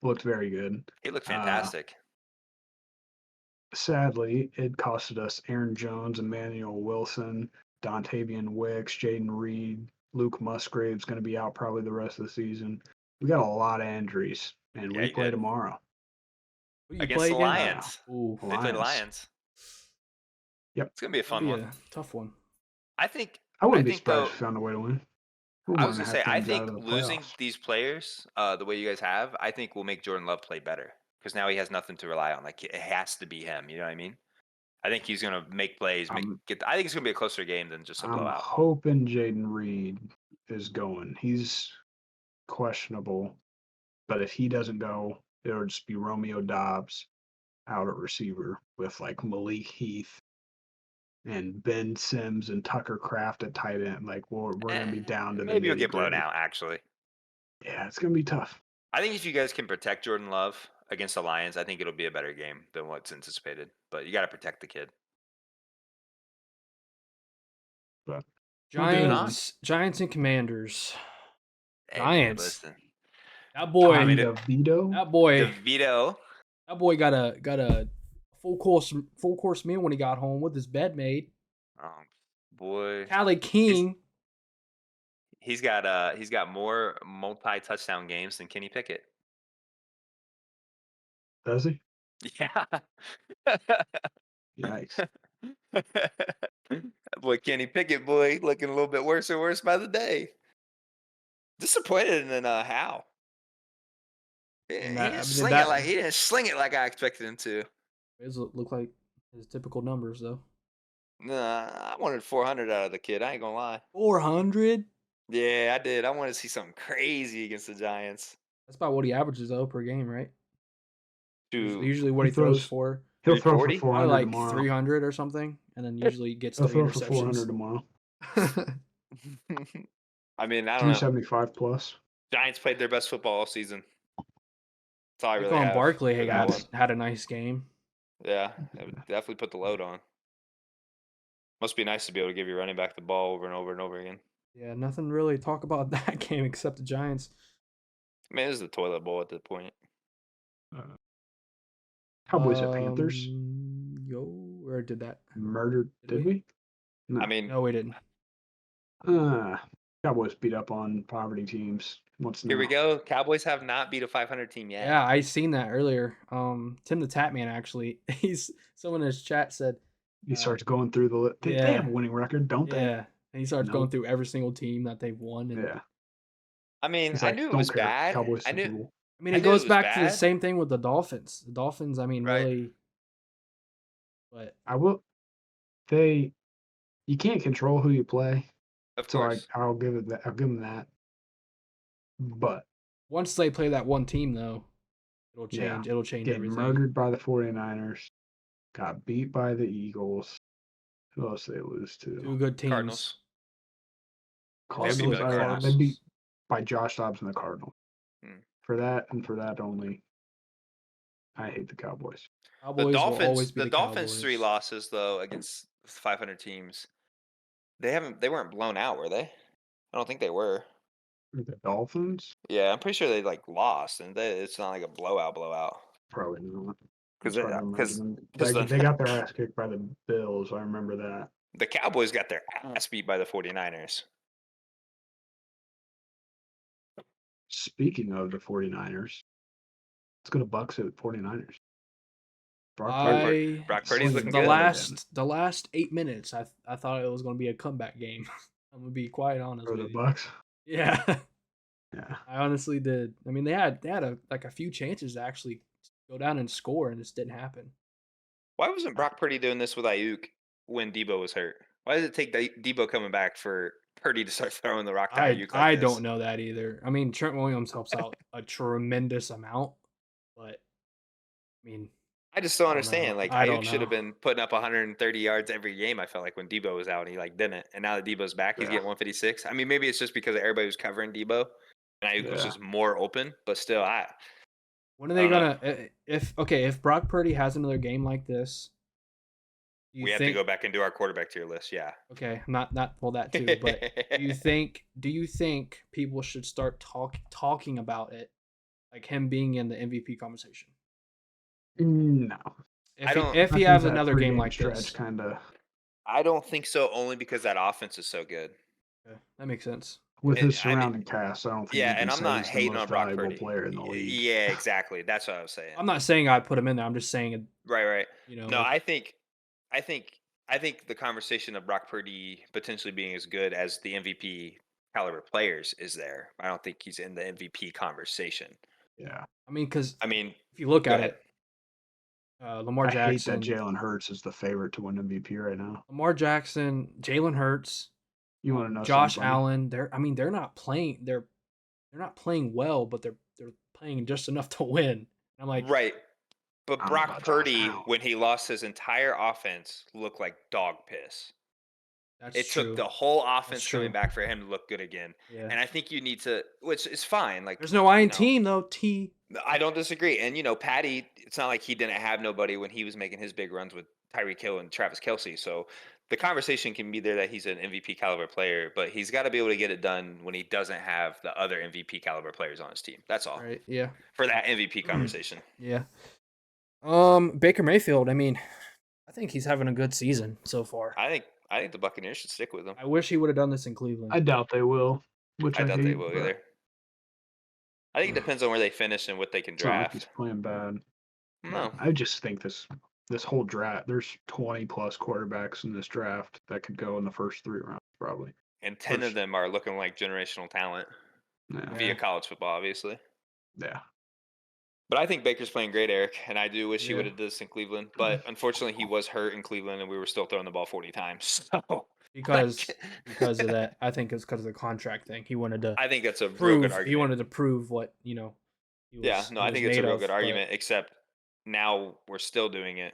[SPEAKER 2] looked very good.
[SPEAKER 1] He looked fantastic.
[SPEAKER 2] Sadly, it costed us Aaron Jones, Emmanuel Wilson, Dontavian Wicks, Jaden Reed, Luke Musgrave's going to be out probably the rest of the season. We got a lot of injuries, and
[SPEAKER 1] Yeah,
[SPEAKER 2] we
[SPEAKER 1] you
[SPEAKER 2] play
[SPEAKER 1] did.
[SPEAKER 2] tomorrow.
[SPEAKER 3] Who you
[SPEAKER 1] Against
[SPEAKER 3] play
[SPEAKER 1] the
[SPEAKER 3] again?
[SPEAKER 1] Lions.
[SPEAKER 3] Ooh,
[SPEAKER 1] They played Lions.
[SPEAKER 2] Yep.
[SPEAKER 1] It's gonna be a
[SPEAKER 3] that'd
[SPEAKER 1] fun
[SPEAKER 3] be
[SPEAKER 1] one.
[SPEAKER 3] a tough one.
[SPEAKER 1] I think.
[SPEAKER 2] I wouldn't be
[SPEAKER 1] think,
[SPEAKER 2] surprised
[SPEAKER 1] though-
[SPEAKER 2] if we found a way to win. We're
[SPEAKER 1] I
[SPEAKER 2] one
[SPEAKER 1] was
[SPEAKER 2] and
[SPEAKER 1] gonna
[SPEAKER 2] a
[SPEAKER 1] say,
[SPEAKER 2] half
[SPEAKER 1] I
[SPEAKER 2] games out
[SPEAKER 1] think
[SPEAKER 2] of the
[SPEAKER 1] losing
[SPEAKER 2] playoffs.
[SPEAKER 1] these players, the way you guys have, I think will make Jordan Love play better because now he has nothing to rely on. Like it has to be him. You know what I mean? I think he's gonna make plays. I think it's gonna be a closer game than just a
[SPEAKER 2] I'm
[SPEAKER 1] blowout.
[SPEAKER 2] hoping Jaden Reed is going. He's questionable, but if he doesn't go, it'll just be Romeo Dobbs out at receiver with like Malik Heath and Ben Sims and Tucker Kraft at tight end. Like we're gonna be down to the
[SPEAKER 1] Maybe you'll get blown
[SPEAKER 2] nitty-gritty.
[SPEAKER 1] out. Actually,
[SPEAKER 2] Yeah, it's gonna be tough.
[SPEAKER 1] I think if you guys can protect Jordan Love against the Lions, I think it'll be a better game than what's anticipated. But you got to protect the kid.
[SPEAKER 2] But
[SPEAKER 1] Moving on.
[SPEAKER 3] Giants and Commanders.
[SPEAKER 1] Hey,
[SPEAKER 3] Giants.
[SPEAKER 1] listen,
[SPEAKER 3] That boy,
[SPEAKER 1] I mean,
[SPEAKER 2] Tommy DeVito.
[SPEAKER 3] that boy,
[SPEAKER 1] DeVito.
[SPEAKER 3] that boy got a full course meal when he got home with his bed made.
[SPEAKER 1] Oh boy,
[SPEAKER 3] Callie King.
[SPEAKER 1] he's got more multi-touchdown games than Kenny Pickett.
[SPEAKER 2] Does he?
[SPEAKER 1] Yeah.
[SPEAKER 2] Yikes.
[SPEAKER 1] Boy, Kenny Pickett, boy, looking a little bit worse and worse by the day. Disappointed in Hal. He
[SPEAKER 3] And that- I
[SPEAKER 1] didn't
[SPEAKER 3] mean,
[SPEAKER 1] sling
[SPEAKER 3] that-
[SPEAKER 1] it like he didn't sling it like I expected him to.
[SPEAKER 3] Those look like his typical numbers though.
[SPEAKER 1] Nah, I wanted 400 out of the kid. I ain't gonna lie.
[SPEAKER 3] 400.
[SPEAKER 1] Yeah, I did. I wanted to see something crazy against the Giants.
[SPEAKER 3] That's about what he averages though per game, right?
[SPEAKER 1] To
[SPEAKER 3] Usually what
[SPEAKER 2] He
[SPEAKER 3] he throws
[SPEAKER 2] throws-
[SPEAKER 3] for.
[SPEAKER 2] He'll throw
[SPEAKER 1] 340?
[SPEAKER 2] for 400
[SPEAKER 3] Probably like
[SPEAKER 2] tomorrow.
[SPEAKER 3] 300 or something, and then usually gets
[SPEAKER 2] He'll
[SPEAKER 3] 3
[SPEAKER 2] throw for 400
[SPEAKER 3] interceptions.
[SPEAKER 2] tomorrow.
[SPEAKER 1] I mean, I don't know.
[SPEAKER 2] 375 plus.
[SPEAKER 1] Giants played their best football all season. That's all I really
[SPEAKER 3] Saquon
[SPEAKER 1] have.
[SPEAKER 3] Barkley
[SPEAKER 1] for that one.
[SPEAKER 3] had a nice game.
[SPEAKER 1] Yeah, it would definitely put the load on. Must be nice to be able to give your running back the ball over and over and over again.
[SPEAKER 3] Yeah, nothing really to talk about that game except the Giants.
[SPEAKER 1] I mean, this is the toilet bowl at this point.
[SPEAKER 2] Cowboys at Panthers.
[SPEAKER 3] Or did that?
[SPEAKER 2] Murdered.
[SPEAKER 3] Did
[SPEAKER 2] Did
[SPEAKER 3] we?
[SPEAKER 2] we? No.
[SPEAKER 1] I mean,
[SPEAKER 3] No, we didn't.
[SPEAKER 2] Cowboys beat up on poverty teams. What's
[SPEAKER 1] here we
[SPEAKER 2] now?
[SPEAKER 1] go. Cowboys have not beat a 500 team yet.
[SPEAKER 3] Yeah, I seen that earlier. Tim the Tatman actually. Someone in his chat said,
[SPEAKER 2] He starts going through the list. They
[SPEAKER 3] yeah.
[SPEAKER 2] have a winning record, don't they?
[SPEAKER 3] yeah, and he starts going
[SPEAKER 2] Nope.
[SPEAKER 3] through every single team that they've won. And,
[SPEAKER 2] Yeah.
[SPEAKER 1] I mean,
[SPEAKER 2] He's
[SPEAKER 1] I
[SPEAKER 2] like,
[SPEAKER 1] knew it
[SPEAKER 2] "Don't
[SPEAKER 1] was
[SPEAKER 2] care.
[SPEAKER 1] bad.
[SPEAKER 2] Cowboys
[SPEAKER 1] I
[SPEAKER 2] Super
[SPEAKER 1] knew.
[SPEAKER 2] Bowl."
[SPEAKER 3] I mean,
[SPEAKER 1] I
[SPEAKER 3] it
[SPEAKER 1] knew it
[SPEAKER 3] goes
[SPEAKER 1] was
[SPEAKER 3] back to the
[SPEAKER 1] bad.
[SPEAKER 3] same thing with the Dolphins. The Dolphins, I mean,
[SPEAKER 1] Right.
[SPEAKER 3] really. But
[SPEAKER 2] I will. You can't control who you play,
[SPEAKER 1] Of
[SPEAKER 2] so
[SPEAKER 1] course.
[SPEAKER 2] I'll give them that. But
[SPEAKER 3] once they play that one team, though, it'll
[SPEAKER 2] Yeah.
[SPEAKER 3] change. It'll change
[SPEAKER 2] get
[SPEAKER 3] everything.
[SPEAKER 2] murdered by the 49ers, got beat by the Eagles. Who else did they lose to?
[SPEAKER 3] Two good teams.
[SPEAKER 1] Cardinals.
[SPEAKER 2] Cardinals.
[SPEAKER 1] beat by the
[SPEAKER 2] They
[SPEAKER 1] Cardinals.
[SPEAKER 2] beat by Josh Dobbs and the Cardinals.
[SPEAKER 1] Hmm.
[SPEAKER 2] For that and for that only, I hate the Cowboys.
[SPEAKER 3] Cowboys
[SPEAKER 1] The
[SPEAKER 3] will
[SPEAKER 1] Dolphins,
[SPEAKER 3] always be
[SPEAKER 1] the
[SPEAKER 3] the
[SPEAKER 1] Dolphins' 3
[SPEAKER 3] Cowboys.
[SPEAKER 1] losses though against 500 teams. They weren't blown out, were they? I don't think they were.
[SPEAKER 2] The Dolphins?
[SPEAKER 1] Yeah, I'm pretty sure they like lost, and it's not like a blowout.
[SPEAKER 2] Probably not.
[SPEAKER 1] Because
[SPEAKER 2] I'm trying to
[SPEAKER 1] because
[SPEAKER 2] remember them.
[SPEAKER 1] 'cause
[SPEAKER 2] They
[SPEAKER 1] the-
[SPEAKER 2] got their ass kicked by the Bills. I remember that.
[SPEAKER 1] the Cowboys got their ass beat by the 49ers.
[SPEAKER 2] Speaking of the 49ers, let's go to Bucks at 49ers. Brock
[SPEAKER 3] I
[SPEAKER 1] Brock Purdy's looking
[SPEAKER 3] the
[SPEAKER 1] good.
[SPEAKER 3] last 8 minutes, I thought it was going to be a comeback game. I'm gonna be quite honest
[SPEAKER 2] for
[SPEAKER 3] with
[SPEAKER 2] the
[SPEAKER 3] you.
[SPEAKER 2] Bucks.
[SPEAKER 3] Yeah,
[SPEAKER 2] Yeah.
[SPEAKER 3] I honestly did. I mean, they had a few chances to actually go down and score, and this didn't happen.
[SPEAKER 1] Why wasn't Brock Purdy doing this with Ayuk when Debo was hurt? Why did it take Debo coming back for Purdy to start throwing the rock to Ayuk like
[SPEAKER 3] I
[SPEAKER 1] this?
[SPEAKER 3] don't know that either. I mean, Trent Williams helps out a tremendous amount, but I mean,
[SPEAKER 1] I just don't
[SPEAKER 3] I don't
[SPEAKER 1] understand.
[SPEAKER 3] know.
[SPEAKER 1] Like
[SPEAKER 3] I
[SPEAKER 1] Ayuk
[SPEAKER 3] don't
[SPEAKER 1] should have
[SPEAKER 3] know.
[SPEAKER 1] been putting up 130 yards every game. I felt like when Debo was out, and he like didn't. And now that Debo's back, he's
[SPEAKER 2] Yeah.
[SPEAKER 1] getting 156. I mean, maybe it's just because everybody was covering Debo, and Ayuk was
[SPEAKER 2] Yeah.
[SPEAKER 1] just more open. But still,
[SPEAKER 3] when are they
[SPEAKER 1] I don't
[SPEAKER 3] gonna? If Brock Purdy has another game like this, do you
[SPEAKER 1] we have to
[SPEAKER 3] think?
[SPEAKER 1] go back and do our quarterback tier list. Yeah.
[SPEAKER 3] Okay, not well that too, but do you think people should start talking about it, like him being in the MVP conversation?
[SPEAKER 2] No.
[SPEAKER 3] If he has another game like this,
[SPEAKER 2] kind of
[SPEAKER 1] I don't think so. Only because that offense is so good.
[SPEAKER 3] okay, that makes sense.
[SPEAKER 2] with
[SPEAKER 1] And,
[SPEAKER 2] his
[SPEAKER 1] I mean,
[SPEAKER 2] surrounding cast. I don't think.
[SPEAKER 1] Yeah,
[SPEAKER 2] you can
[SPEAKER 1] and I'm
[SPEAKER 2] say
[SPEAKER 1] not
[SPEAKER 2] he's the
[SPEAKER 1] hating
[SPEAKER 2] most
[SPEAKER 1] on Brock
[SPEAKER 2] valuable
[SPEAKER 1] Purdy.
[SPEAKER 2] player in the league.
[SPEAKER 1] Yeah, exactly. That's what I was saying.
[SPEAKER 3] I'm not saying I'd put him in there. I'm just saying,
[SPEAKER 1] Right.
[SPEAKER 3] you know.
[SPEAKER 1] No,
[SPEAKER 3] like,
[SPEAKER 1] I think the conversation of Brock Purdy potentially being as good as the MVP caliber players is there. I don't think he's in the MVP conversation.
[SPEAKER 2] Yeah.
[SPEAKER 3] I mean, because
[SPEAKER 1] I mean,
[SPEAKER 3] if you look
[SPEAKER 1] go
[SPEAKER 3] at
[SPEAKER 1] ahead.
[SPEAKER 3] it, Lamar
[SPEAKER 2] I hate
[SPEAKER 3] Jackson,
[SPEAKER 2] that Jalen Hurts is the favorite to win MVP right now.
[SPEAKER 3] Jalen Hurts,
[SPEAKER 2] You want to know?
[SPEAKER 3] Josh
[SPEAKER 2] something?
[SPEAKER 3] Allen. They're not playing. They're not playing well, but they're playing just enough to win. I'm like,
[SPEAKER 1] Right. But
[SPEAKER 2] I don't know
[SPEAKER 1] Brock
[SPEAKER 2] about Josh
[SPEAKER 1] Purdy,
[SPEAKER 2] Allen.
[SPEAKER 1] when he lost his entire offense, looked like dog piss.
[SPEAKER 3] That's
[SPEAKER 1] It
[SPEAKER 3] true.
[SPEAKER 1] took the whole offense
[SPEAKER 3] true.
[SPEAKER 1] coming back for him to look good again.
[SPEAKER 3] Yeah.
[SPEAKER 1] And I think you need to, which is fine. Like
[SPEAKER 3] There's no I in
[SPEAKER 1] you know,
[SPEAKER 3] team though. T.
[SPEAKER 1] I don't disagree. And Patty, it's not like he didn't have nobody when he was making his big runs with Tyreek Hill and Travis Kelsey. So the conversation can be there that he's an MVP caliber player, but he's got to be able to get it done when he doesn't have the other MVP caliber players on his team. That's all.
[SPEAKER 3] Right. Yeah.
[SPEAKER 1] For that MVP conversation.
[SPEAKER 3] Yeah. Baker Mayfield. I mean, I think he's having a good season so far.
[SPEAKER 1] I think the Buccaneers should stick with him.
[SPEAKER 3] I wish he would have done this in Cleveland.
[SPEAKER 2] I doubt they will. Which
[SPEAKER 1] I doubt they
[SPEAKER 2] hate,
[SPEAKER 1] will
[SPEAKER 2] but
[SPEAKER 1] either. I think it depends on where they finish and what they can
[SPEAKER 2] It's not like
[SPEAKER 1] draft.
[SPEAKER 2] he's playing bad.
[SPEAKER 1] No.
[SPEAKER 2] I just think this whole draft, there's 20 plus quarterbacks in this draft that could go in the first 3 rounds probably.
[SPEAKER 1] And 10 of them are looking like generational talent
[SPEAKER 2] Yeah.
[SPEAKER 1] via college football, obviously.
[SPEAKER 2] Yeah.
[SPEAKER 1] But I think Baker's playing great, Eric, and I do wish he
[SPEAKER 3] Yeah.
[SPEAKER 1] would have done this in Cleveland. But unfortunately, he was hurt in Cleveland, and we were still throwing the ball 40 times. So
[SPEAKER 3] because of that. I think it's because of the contract thing. He wanted to
[SPEAKER 1] I think that's a real
[SPEAKER 3] prove.
[SPEAKER 1] good argument.
[SPEAKER 3] He wanted to prove what he was,
[SPEAKER 1] I think it's a real good argument. Except now we're still doing it,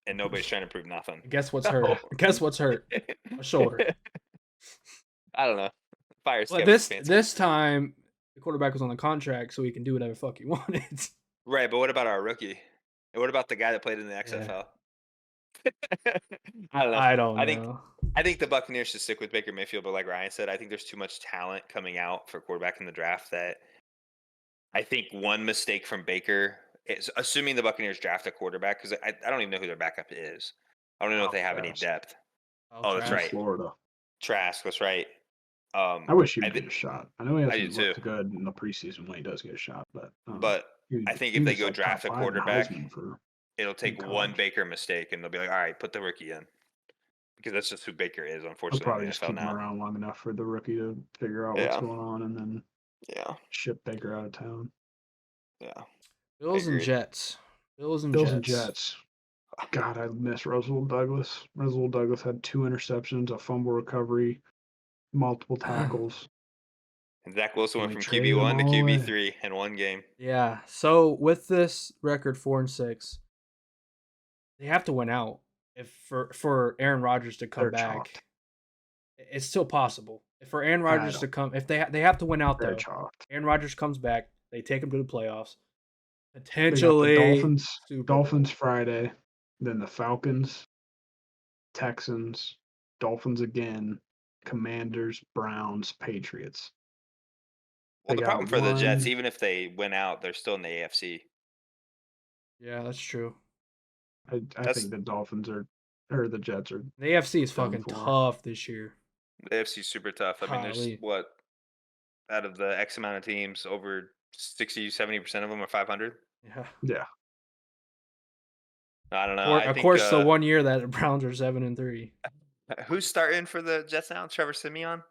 [SPEAKER 1] and nobody's trying to prove nothing.
[SPEAKER 3] Guess what's hurt? Guess what's hurt? A shoulder.
[SPEAKER 1] I don't know. Fire
[SPEAKER 3] But this time the quarterback was on the contract, so he can do whatever the fuck he wanted.
[SPEAKER 1] Right, but what about our rookie? And what about the guy that played in the XFL? I don't know.
[SPEAKER 3] I don't
[SPEAKER 1] I
[SPEAKER 3] know.
[SPEAKER 1] I think the Buccaneers should stick with Baker Mayfield, but like Ryan said, I think there's too much talent coming out for quarterback in the draft that I think one mistake from Baker is assuming the Buccaneers draft a quarterback because I don't even know who their backup is. I don't even know if they have any
[SPEAKER 2] Trask.
[SPEAKER 1] depth.
[SPEAKER 3] Oh,
[SPEAKER 1] that's
[SPEAKER 3] Trask.
[SPEAKER 1] right.
[SPEAKER 2] Florida.
[SPEAKER 1] Trask, that's right.
[SPEAKER 2] I wish he
[SPEAKER 1] I
[SPEAKER 2] would
[SPEAKER 1] thi-
[SPEAKER 2] get a shot. I know he
[SPEAKER 1] I
[SPEAKER 2] hasn't
[SPEAKER 1] do
[SPEAKER 2] looked good in the preseason when he does get a shot, but
[SPEAKER 1] I think if they go draft a quarterback,
[SPEAKER 2] for
[SPEAKER 1] it'll take
[SPEAKER 2] in
[SPEAKER 1] one
[SPEAKER 2] college.
[SPEAKER 1] Baker mistake and they'll be like, all right, put the rookie in. Because that's just who Baker is,
[SPEAKER 2] I'll
[SPEAKER 1] unfortunately,
[SPEAKER 2] probably
[SPEAKER 1] in the
[SPEAKER 2] just
[SPEAKER 1] NFL
[SPEAKER 2] keep him
[SPEAKER 1] now.
[SPEAKER 2] around long enough for the rookie to figure out what's
[SPEAKER 1] Yeah.
[SPEAKER 2] going on and then
[SPEAKER 1] Yeah,
[SPEAKER 2] ship Baker out of town.
[SPEAKER 1] yeah.
[SPEAKER 3] Bills and
[SPEAKER 1] Agreed.
[SPEAKER 3] Jets. Bills and
[SPEAKER 2] Jets. God, I miss Russell Douglas. Russell Douglas had 2 interceptions, a fumble recovery, multiple tackles.
[SPEAKER 1] And Zach Wilson went
[SPEAKER 2] We
[SPEAKER 1] from
[SPEAKER 2] traded him
[SPEAKER 1] QB1 to
[SPEAKER 2] all away.
[SPEAKER 1] QB3 in one game.
[SPEAKER 3] Yeah. So with this record 4-6, they have to win out if for Aaron Rodgers to come
[SPEAKER 2] They're
[SPEAKER 3] back.
[SPEAKER 2] chalked.
[SPEAKER 3] It's still possible. For Aaron Rodgers to come, if they have to win out
[SPEAKER 2] They're
[SPEAKER 3] though.
[SPEAKER 2] chalked.
[SPEAKER 3] Aaron Rodgers comes back, they take him to the playoffs.
[SPEAKER 2] They got
[SPEAKER 3] Potentially
[SPEAKER 2] the Dolphins.
[SPEAKER 3] Super Bowl.
[SPEAKER 2] Dolphins Friday, then the Falcons, Texans, Dolphins again, Commanders, Browns, Patriots.
[SPEAKER 1] Well,
[SPEAKER 2] They
[SPEAKER 1] the
[SPEAKER 2] got
[SPEAKER 1] problem for the Jets,
[SPEAKER 2] one-
[SPEAKER 1] even if they win out, they're still in the AFC.
[SPEAKER 3] Yeah, that's true.
[SPEAKER 2] I
[SPEAKER 1] That's-
[SPEAKER 2] think the Dolphins or the Jets are.
[SPEAKER 3] The AFC is
[SPEAKER 2] Done
[SPEAKER 3] fucking
[SPEAKER 2] for.
[SPEAKER 3] tough this year.
[SPEAKER 1] The AFC is super tough. I mean, there's
[SPEAKER 3] Golly.
[SPEAKER 1] what, out of the X amount of teams, over 60, 70% of them are 500.
[SPEAKER 3] Yeah.
[SPEAKER 2] Yeah,
[SPEAKER 1] I don't know.
[SPEAKER 3] Of course, the one year that the Browns are 7-3.
[SPEAKER 1] Who's starting for the Jets now? Trevor Simeon?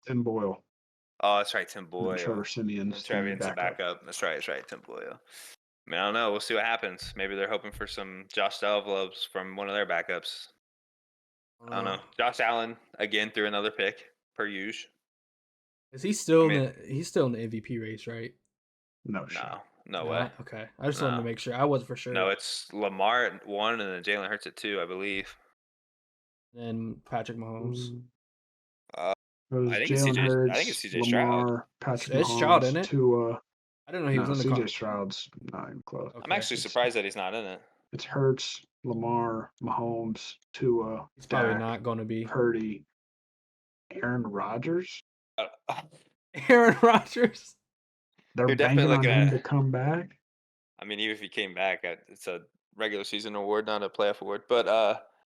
[SPEAKER 2] Tim Boyle.
[SPEAKER 1] Oh, that's right, Tim
[SPEAKER 2] And
[SPEAKER 1] Boyle.
[SPEAKER 2] Trevor Simeon's
[SPEAKER 1] And Trevian's the
[SPEAKER 2] backup.
[SPEAKER 1] backup. That's right, Tim Boyle. I mean, I don't know. We'll see what happens. Maybe they're hoping for some Josh Delvloves from one of their backups. I don't know. Josh Allen again threw another pick per usual.
[SPEAKER 3] Is he still
[SPEAKER 1] mean-
[SPEAKER 3] he's still in the MVP race, right?
[SPEAKER 2] No shot.
[SPEAKER 1] No
[SPEAKER 3] Nah?
[SPEAKER 1] way.
[SPEAKER 3] Okay. I just wanted to
[SPEAKER 1] No.
[SPEAKER 3] make sure. I wasn't for sure.
[SPEAKER 1] No, it's Lamar at 1 and then Jalen Hurts at 2, I believe.
[SPEAKER 3] And Patrick Mahomes.
[SPEAKER 2] It was
[SPEAKER 1] I think it's
[SPEAKER 2] Jalen
[SPEAKER 1] CJ
[SPEAKER 2] Hurts,
[SPEAKER 1] I think it's CJ Stroud.
[SPEAKER 2] Lamar, Patrick
[SPEAKER 3] It's
[SPEAKER 2] Mahomes,
[SPEAKER 3] Stroud, isn't it?
[SPEAKER 2] Tua.
[SPEAKER 3] I didn't know he
[SPEAKER 2] No,
[SPEAKER 3] was in the
[SPEAKER 2] CJ
[SPEAKER 3] con.
[SPEAKER 2] Stroud's not even close.
[SPEAKER 1] I'm actually
[SPEAKER 2] It's-
[SPEAKER 1] surprised that he's not in it.
[SPEAKER 2] It's Hurts, Lamar, Mahomes, Tua,
[SPEAKER 3] He's probably
[SPEAKER 2] Dak,
[SPEAKER 3] not going to be.
[SPEAKER 2] Purdy, Aaron Rodgers.
[SPEAKER 3] Aaron Rodgers.
[SPEAKER 2] They're
[SPEAKER 1] You're definitely
[SPEAKER 2] banking on
[SPEAKER 1] looking
[SPEAKER 2] him
[SPEAKER 1] at-
[SPEAKER 2] to come back.
[SPEAKER 1] I mean, even if he came back, it's a regular season award, not a playoff award. But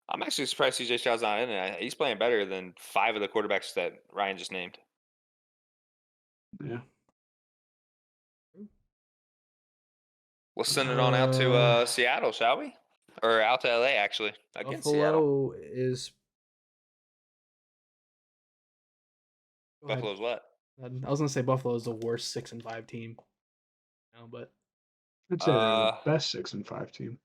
[SPEAKER 1] I'm actually surprised CJ Stroud's not in it. He's playing better than 5 of the quarterbacks that Ryan just named.
[SPEAKER 2] Yeah.
[SPEAKER 1] We'll send it on out to Seattle, shall we? Or out to LA, actually, against Seattle.
[SPEAKER 3] Buffalo is. Go ahead.
[SPEAKER 1] Buffalo's what?
[SPEAKER 3] I was gonna say Buffalo is the worst 6-5 team. No, but
[SPEAKER 2] I'd say they're
[SPEAKER 1] Uh,
[SPEAKER 2] the best 6-5 team.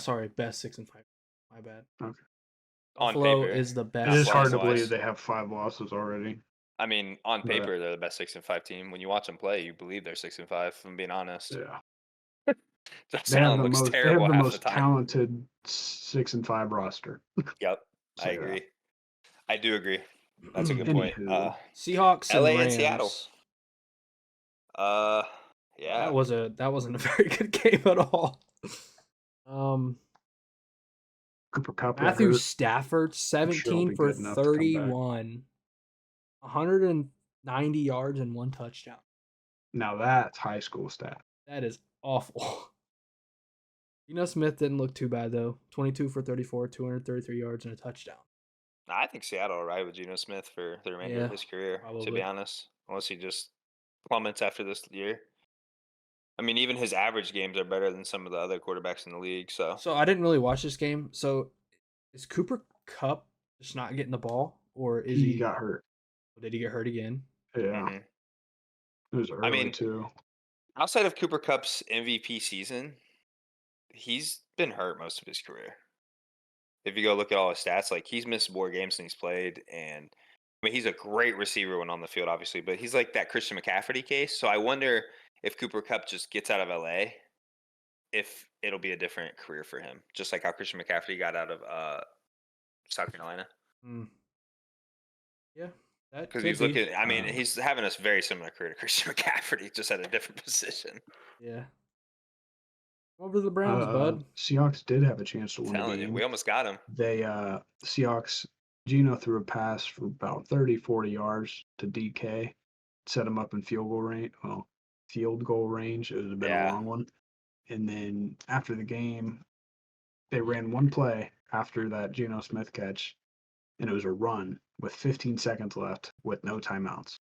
[SPEAKER 3] sorry, best 6-5. My bad.
[SPEAKER 2] Okay.
[SPEAKER 1] On
[SPEAKER 3] Buffalo
[SPEAKER 1] paper.
[SPEAKER 3] is the
[SPEAKER 2] It
[SPEAKER 3] best.
[SPEAKER 2] is hard to
[SPEAKER 1] loss-wise.
[SPEAKER 2] believe they have 5 losses already.
[SPEAKER 1] I mean, on
[SPEAKER 2] But-
[SPEAKER 1] paper, they're the best 6-5 team. When you watch them play, you believe they're 6-5. If I'm being honest.
[SPEAKER 2] Yeah.
[SPEAKER 1] Josh
[SPEAKER 2] They have
[SPEAKER 1] Allen
[SPEAKER 2] the
[SPEAKER 1] looks
[SPEAKER 2] most. They
[SPEAKER 1] terrible
[SPEAKER 2] have the
[SPEAKER 1] half
[SPEAKER 2] most
[SPEAKER 1] the time.
[SPEAKER 2] talented 6-5 roster.
[SPEAKER 1] Yep, I
[SPEAKER 2] Say that.
[SPEAKER 1] agree. I do agree. That's a good point.
[SPEAKER 2] Anywho,
[SPEAKER 3] Seahawks and
[SPEAKER 1] LA and
[SPEAKER 3] Rams.
[SPEAKER 1] Seattle.
[SPEAKER 3] That
[SPEAKER 1] Yeah.
[SPEAKER 3] wasn't a very good game at all.
[SPEAKER 2] Cooper Cup got
[SPEAKER 3] Matthew
[SPEAKER 2] hurt.
[SPEAKER 3] Stafford,
[SPEAKER 2] sure he'll
[SPEAKER 3] 17
[SPEAKER 2] be
[SPEAKER 3] for
[SPEAKER 2] good enough to come back.
[SPEAKER 3] 31, 190 yards and 1 touchdown.
[SPEAKER 2] Now that's high school stat.
[SPEAKER 3] That is awful. Geno Smith didn't look too bad though. 22 for 34, 233 yards and a touchdown.
[SPEAKER 1] I think Seattle will ride with Geno Smith for the remainder
[SPEAKER 3] Yeah,
[SPEAKER 1] of his career, to
[SPEAKER 3] probably.
[SPEAKER 1] be honest. Unless he just plummets after this year. I mean, even his average games are better than some of the other quarterbacks in the league. So
[SPEAKER 3] So I didn't really watch this game. So is Cooper Cup just not getting the ball, or is
[SPEAKER 2] He
[SPEAKER 3] he?
[SPEAKER 2] got hurt.
[SPEAKER 3] Did he get hurt again?
[SPEAKER 2] Yeah,
[SPEAKER 1] mhm.
[SPEAKER 2] it was early
[SPEAKER 1] mean,
[SPEAKER 2] too.
[SPEAKER 1] outside of Cooper Cup's MVP season, he's been hurt most of his career. If you go look at all his stats, like he's missed more games than he's played, and I mean he's a great receiver when on the field, obviously, but he's like that Christian McCaffrey case. So I wonder if Cooper Cup just gets out of LA, if it'll be a different career for him, just like how Christian McCaffrey got out of South Carolina.
[SPEAKER 3] Hmm. Yeah, that
[SPEAKER 1] Because
[SPEAKER 3] could
[SPEAKER 1] he's
[SPEAKER 3] be.
[SPEAKER 1] looking, I mean, he's having a very similar career to Christian McCaffrey, just at a different position.
[SPEAKER 3] Yeah. Over the Browns, bud.
[SPEAKER 2] Seahawks did have a chance to
[SPEAKER 1] I'm
[SPEAKER 2] win the
[SPEAKER 1] telling you,
[SPEAKER 2] game.
[SPEAKER 1] we almost got him.
[SPEAKER 2] They Seahawks Geno threw a pass for about 30-40 yards to DK, set him up in field goal range. Well, field goal range. It was a bit
[SPEAKER 1] Yeah.
[SPEAKER 2] a long one. And then after the game, they ran one play after that Geno Smith catch, and it was a run with 15 seconds left with no timeouts.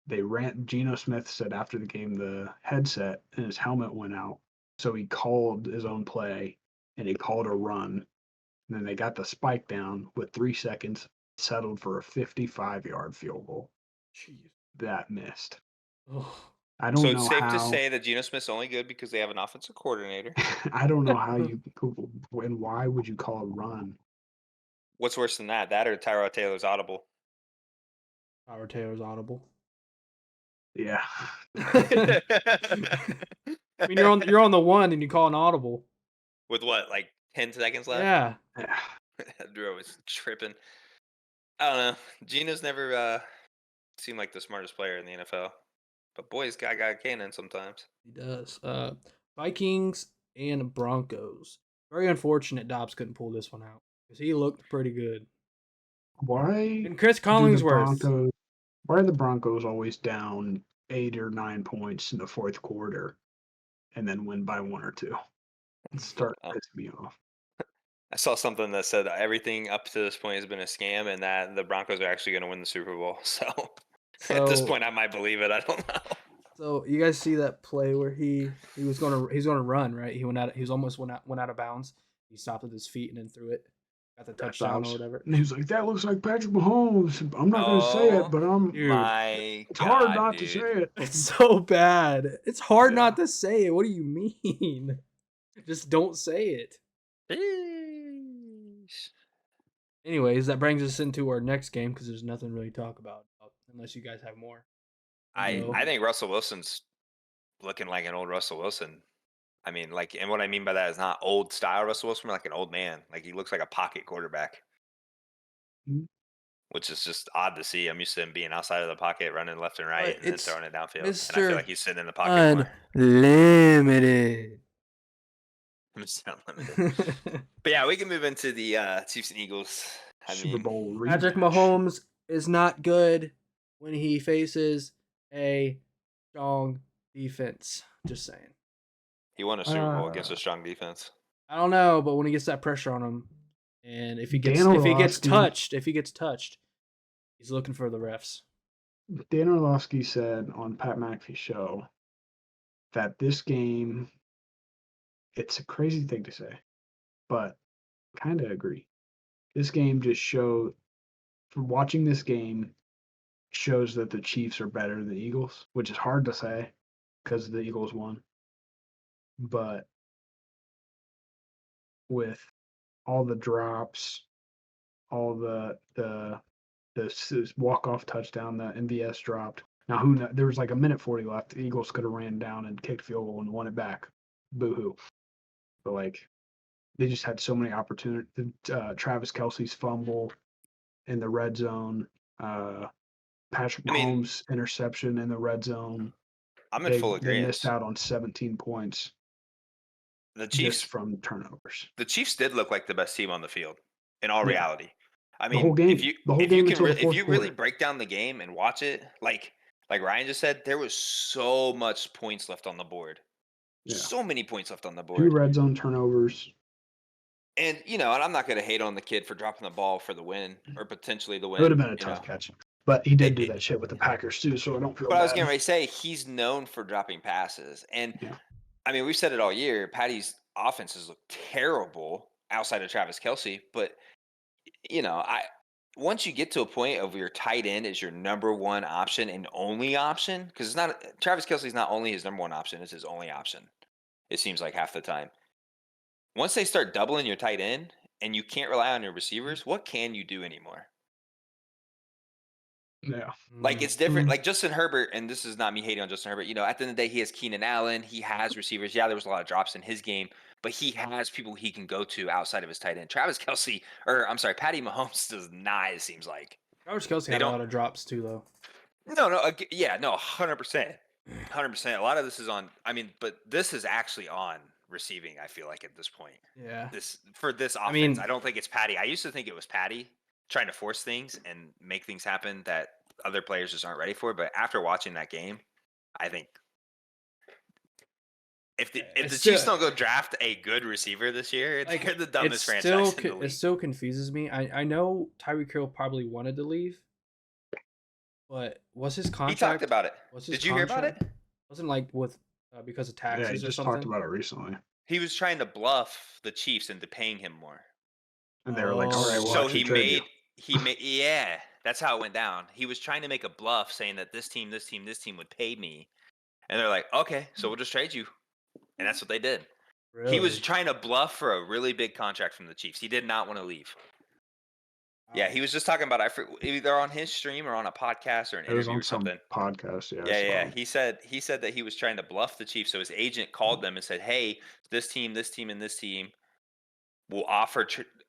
[SPEAKER 2] They ran. Geno Smith said after the game the headset and his helmet went out, so he called his own play and he called a run. And then they got the spike down with 3 seconds, settled for a 55-yard field goal.
[SPEAKER 3] Jeez.
[SPEAKER 2] That missed.
[SPEAKER 3] Ugh.
[SPEAKER 2] I don't
[SPEAKER 1] So
[SPEAKER 2] know
[SPEAKER 1] it's safe
[SPEAKER 2] how.
[SPEAKER 1] to say that Geno Smith's only good because they have an offensive coordinator.
[SPEAKER 2] I don't know how you and why would you call a run?
[SPEAKER 1] What's worse than that? That or Tyrod Taylor's audible?
[SPEAKER 3] Howard Taylor's audible.
[SPEAKER 2] Yeah.
[SPEAKER 3] I mean, you're on the one and you call an audible.
[SPEAKER 1] With what, like 10 seconds left?
[SPEAKER 3] Yeah.
[SPEAKER 1] Drew was tripping. I don't know. Geno's never seemed like the smartest player in the NFL. But boy, he's got a cannon sometimes.
[SPEAKER 3] He does. Vikings and Broncos. Very unfortunate Dobbs couldn't pull this one out because he looked pretty good.
[SPEAKER 2] Why?
[SPEAKER 3] And Chris
[SPEAKER 2] do the
[SPEAKER 3] Collingsworth.
[SPEAKER 2] Why are the Broncos always down 8 or 9 points in the fourth quarter and then win by 1 or 2? Start pissing me off.
[SPEAKER 1] I saw something that said everything up to this point has been a scam and that the Broncos are actually going to win the Super Bowl. So at this point, I might believe it. I don't know.
[SPEAKER 3] So you guys see that play where he's gonna run, right? He almost went out of bounds. He stopped with his feet and then threw it. Got the touchdown or whatever.
[SPEAKER 2] And he was like, "That looks like Patrick Mahomes." I'm not going to say it, but
[SPEAKER 1] It's
[SPEAKER 2] hard not to say it.
[SPEAKER 3] It's so bad. It's hard not to say it. What do you mean? Just don't say it. Anyways, that brings us into our next game because there's nothing really to talk about unless you guys have more.
[SPEAKER 1] I think Russell Wilson's looking like an old Russell Wilson. I mean, like, and what I mean by that is not old style Russell Wilson, but like an old man. Like, he looks like a pocket quarterback, which is just odd to see. I'm used to him being outside of the pocket, running left and right, and then throwing it downfield. And I feel like he's sitting in the pocket more.
[SPEAKER 3] Unlimited.
[SPEAKER 1] Mr. Unlimited. But yeah, we can move into the Chiefs and Eagles.
[SPEAKER 2] Super Bowl rematch.
[SPEAKER 3] Patrick Mahomes is not good when he faces a strong defense. Just saying.
[SPEAKER 1] He won a Super Bowl against a strong defense.
[SPEAKER 3] I don't know, but when he gets that pressure on him, and if he gets touched, he's looking for the refs.
[SPEAKER 2] Dan Orlovsky said on Pat McAfee's show that this game, it's a crazy thing to say, but kind of agree. This game just showed, from watching this game, shows that the Chiefs are better than the Eagles, which is hard to say because the Eagles won. But with all the drops, all the walk-off touchdown, the MVS dropped. Now, there was like a minute 40 left. The Eagles could have ran down and kicked field goal and won it back. boo-hoo. But like, they just had so many opportunities. Travis Kelsey's fumble in the red zone, Patrick
[SPEAKER 1] I mean,
[SPEAKER 2] Mahomes' interception in the red zone.
[SPEAKER 1] I'm in full
[SPEAKER 2] They missed
[SPEAKER 1] agreement.
[SPEAKER 2] out on 17 points
[SPEAKER 1] The
[SPEAKER 2] just
[SPEAKER 1] Chiefs,
[SPEAKER 2] from turnovers.
[SPEAKER 1] the Chiefs did look like the best team on the field. In all
[SPEAKER 2] Yeah.
[SPEAKER 1] reality, I
[SPEAKER 2] The whole
[SPEAKER 1] mean,
[SPEAKER 2] game. The whole game until the
[SPEAKER 1] if
[SPEAKER 2] fourth
[SPEAKER 1] you really
[SPEAKER 2] quarter.
[SPEAKER 1] break down the game and watch it, like Ryan just said, there was so much points left on the board.
[SPEAKER 2] Yeah.
[SPEAKER 1] So many points left on the
[SPEAKER 2] 2
[SPEAKER 1] board.
[SPEAKER 2] red zone turnovers.
[SPEAKER 1] And and I'm not going to hate on the kid for dropping the ball for the win or potentially the win.
[SPEAKER 2] It would have been a
[SPEAKER 1] you
[SPEAKER 2] tough
[SPEAKER 1] know.
[SPEAKER 2] catch. But he did do
[SPEAKER 1] It-
[SPEAKER 2] that shit with the Packers too, so I don't feel
[SPEAKER 1] But
[SPEAKER 2] bad.
[SPEAKER 1] I was getting ready to say he's known for dropping passes, and
[SPEAKER 2] Yeah.
[SPEAKER 1] I mean we've said it all year. Patty's offenses look terrible outside of Travis Kelsey, but once you get to a point of your tight end is your number one option and only option, because it's not Travis Kelsey's not only his number one option, it's his only option. It seems like half the time. Once they start doubling your tight end and you can't rely on your receivers, what can you do anymore?
[SPEAKER 2] Yeah.
[SPEAKER 1] Like it's different.
[SPEAKER 2] Mhm.
[SPEAKER 1] Like Justin Herbert, and this is not me hating on Justin Herbert. At the end of the day, he has Keenan Allen. He has receivers. Yeah, there was a lot of drops in his game, but he has people he can go to outside of his tight end. Travis Kelsey, or I'm sorry, Patty Mahomes does not. It seems like
[SPEAKER 3] Travis Kelsey
[SPEAKER 1] They
[SPEAKER 3] had a
[SPEAKER 1] don't-
[SPEAKER 3] lot of drops too, though.
[SPEAKER 1] no, 100%, 100%. A lot of this is on. I mean, but this is actually on receiving. I feel like at this point,
[SPEAKER 3] Yeah.
[SPEAKER 1] this offense.
[SPEAKER 3] I mean-
[SPEAKER 1] I don't think it's Patty. I used to think it was Patty trying to force things and make things happen that other players just aren't ready for. But after watching that game, I think if the
[SPEAKER 3] It's
[SPEAKER 1] Chiefs
[SPEAKER 3] still-
[SPEAKER 1] don't go draft a good receiver this year,
[SPEAKER 3] Like,
[SPEAKER 1] they're the dumbest franchise in the
[SPEAKER 3] It
[SPEAKER 1] league.
[SPEAKER 3] still confuses me. I know Tyreek Hill probably wanted to leave, but was his
[SPEAKER 1] He
[SPEAKER 3] contract?
[SPEAKER 1] talked about it.
[SPEAKER 3] Was his
[SPEAKER 1] Did you hear about it?
[SPEAKER 3] contract- Wasn't like with because of
[SPEAKER 2] Yeah, he
[SPEAKER 3] taxes or
[SPEAKER 2] just
[SPEAKER 3] something.
[SPEAKER 2] talked about it recently.
[SPEAKER 1] He was trying to bluff the Chiefs into paying him more.
[SPEAKER 2] And they were like, all right,
[SPEAKER 3] Oh.
[SPEAKER 2] we'll
[SPEAKER 1] So
[SPEAKER 2] actually
[SPEAKER 1] he
[SPEAKER 2] trade you.
[SPEAKER 1] made yeah, that's how it went down. He was trying to make a bluff saying that this team would pay me. And they're like, "Okay, so we'll just trade you." And that's what they did. He was
[SPEAKER 3] Really?
[SPEAKER 1] trying to bluff for a really big contract from the Chiefs. He did not want to leave. Yeah, he was just talking about either on his stream or on a podcast or an
[SPEAKER 2] It was
[SPEAKER 1] interview
[SPEAKER 2] on
[SPEAKER 1] or
[SPEAKER 2] some
[SPEAKER 1] something.
[SPEAKER 2] podcast. Yeah. I
[SPEAKER 1] Yeah,
[SPEAKER 2] saw
[SPEAKER 1] yeah.
[SPEAKER 2] it.
[SPEAKER 1] He said that he was trying to bluff the Chiefs. So his agent called them and said, "Hey, this team, and this team will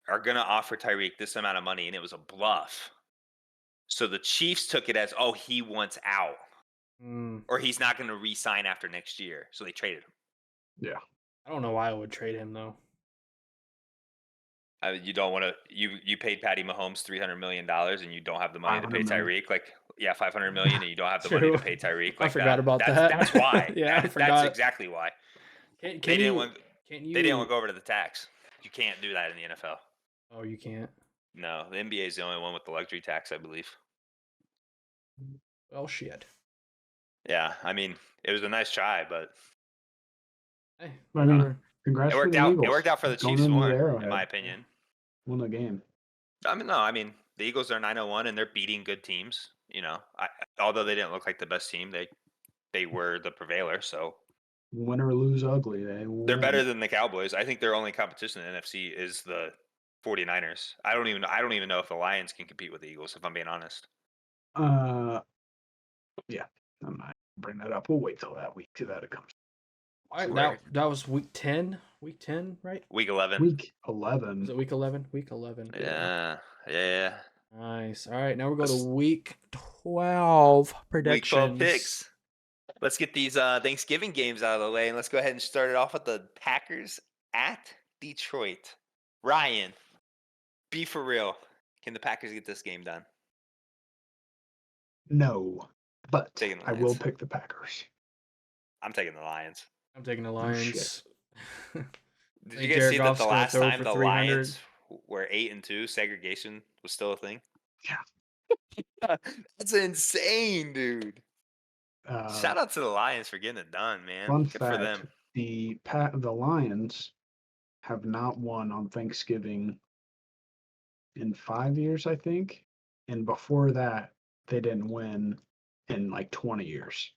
[SPEAKER 1] are going to offer Tyreek this amount of money," and it was a bluff. So the Chiefs took it as, "Oh, he wants out,
[SPEAKER 3] Mm,
[SPEAKER 1] or he's not going to re-sign after next year," so they traded him.
[SPEAKER 2] Yeah.
[SPEAKER 3] I don't know why I would trade him though.
[SPEAKER 1] You don't want to. You paid Patty Mahomes $300 million, and you don't have the money to pay
[SPEAKER 2] 500 million.
[SPEAKER 1] Tyreek. Like, yeah, $500 million, and you don't have the money to
[SPEAKER 3] True.
[SPEAKER 1] pay Tyreek.
[SPEAKER 3] I
[SPEAKER 1] Like
[SPEAKER 3] forgot about
[SPEAKER 1] that's,
[SPEAKER 3] that.
[SPEAKER 1] That's why.
[SPEAKER 3] Yeah, I
[SPEAKER 1] That's
[SPEAKER 3] forgot.
[SPEAKER 1] exactly why.
[SPEAKER 3] Can
[SPEAKER 1] They didn't
[SPEAKER 3] you?
[SPEAKER 1] want.
[SPEAKER 3] Can you?
[SPEAKER 1] They didn't want to go over to the tax. You can't do that in the NFL.
[SPEAKER 3] Oh, you can't.
[SPEAKER 1] No, the NBA is the only one with the luxury tax, I believe.
[SPEAKER 3] Well, shit.
[SPEAKER 1] Yeah, I mean, it was a nice try, but
[SPEAKER 3] Hey,
[SPEAKER 2] I mean,
[SPEAKER 3] whatever.
[SPEAKER 2] congrats
[SPEAKER 1] it
[SPEAKER 2] for
[SPEAKER 1] worked
[SPEAKER 2] the
[SPEAKER 1] out.
[SPEAKER 2] Eagles.
[SPEAKER 1] It worked out for the
[SPEAKER 2] Going
[SPEAKER 1] Chiefs
[SPEAKER 2] into
[SPEAKER 1] more,
[SPEAKER 2] the
[SPEAKER 1] in
[SPEAKER 2] Arrowhead,
[SPEAKER 1] my opinion.
[SPEAKER 2] Won the game.
[SPEAKER 1] I mean, the Eagles are 9-1 and they're beating good teams. Although they didn't look like the best team, they were the prevailer. So
[SPEAKER 2] Win or lose ugly.
[SPEAKER 1] they're better than the Cowboys. I think their only competition in the NFC is the 49ers. I don't even know if the Lions can compete with the Eagles, if I'm being honest.
[SPEAKER 2] Yeah. I'm not bring that up. We'll wait till that week till that comes.
[SPEAKER 3] All right,
[SPEAKER 1] Swear.
[SPEAKER 3] that was week 10. Week 10, right?
[SPEAKER 1] Week 11.
[SPEAKER 2] Week
[SPEAKER 3] Was
[SPEAKER 2] 11.
[SPEAKER 3] it week 11? Week 11.
[SPEAKER 1] Yeah.
[SPEAKER 3] Nice. All right, now we're going
[SPEAKER 1] Let's-
[SPEAKER 3] to week 12
[SPEAKER 1] Week
[SPEAKER 3] predictions.
[SPEAKER 1] 12 picks. Let's get these Thanksgiving games out of the way, and let's go ahead and start it off with the Packers at Detroit. Ryan, be for real. Can the Packers get this game done?
[SPEAKER 2] No, but
[SPEAKER 1] Taking the
[SPEAKER 2] I will
[SPEAKER 1] Lions.
[SPEAKER 2] pick the Packers.
[SPEAKER 1] I'm taking the Lions.
[SPEAKER 3] I'm taking the
[SPEAKER 2] shit.
[SPEAKER 3] Lions.
[SPEAKER 1] Did
[SPEAKER 3] think
[SPEAKER 1] you guys
[SPEAKER 3] Jared
[SPEAKER 1] see
[SPEAKER 3] Goff's
[SPEAKER 1] that the
[SPEAKER 3] gonna
[SPEAKER 1] last
[SPEAKER 3] throw
[SPEAKER 1] time
[SPEAKER 3] for
[SPEAKER 1] the
[SPEAKER 3] 300?
[SPEAKER 1] Lions were 8-2, segregation was still a thing?
[SPEAKER 2] Yeah.
[SPEAKER 1] That's insane, dude. Shout out to the Lions for getting it done, man.
[SPEAKER 2] Fun
[SPEAKER 1] Good for
[SPEAKER 2] fact:
[SPEAKER 1] them.
[SPEAKER 2] the Lions have not won on Thanksgiving in 5 years, I think, and before that, they didn't win in like 20 years.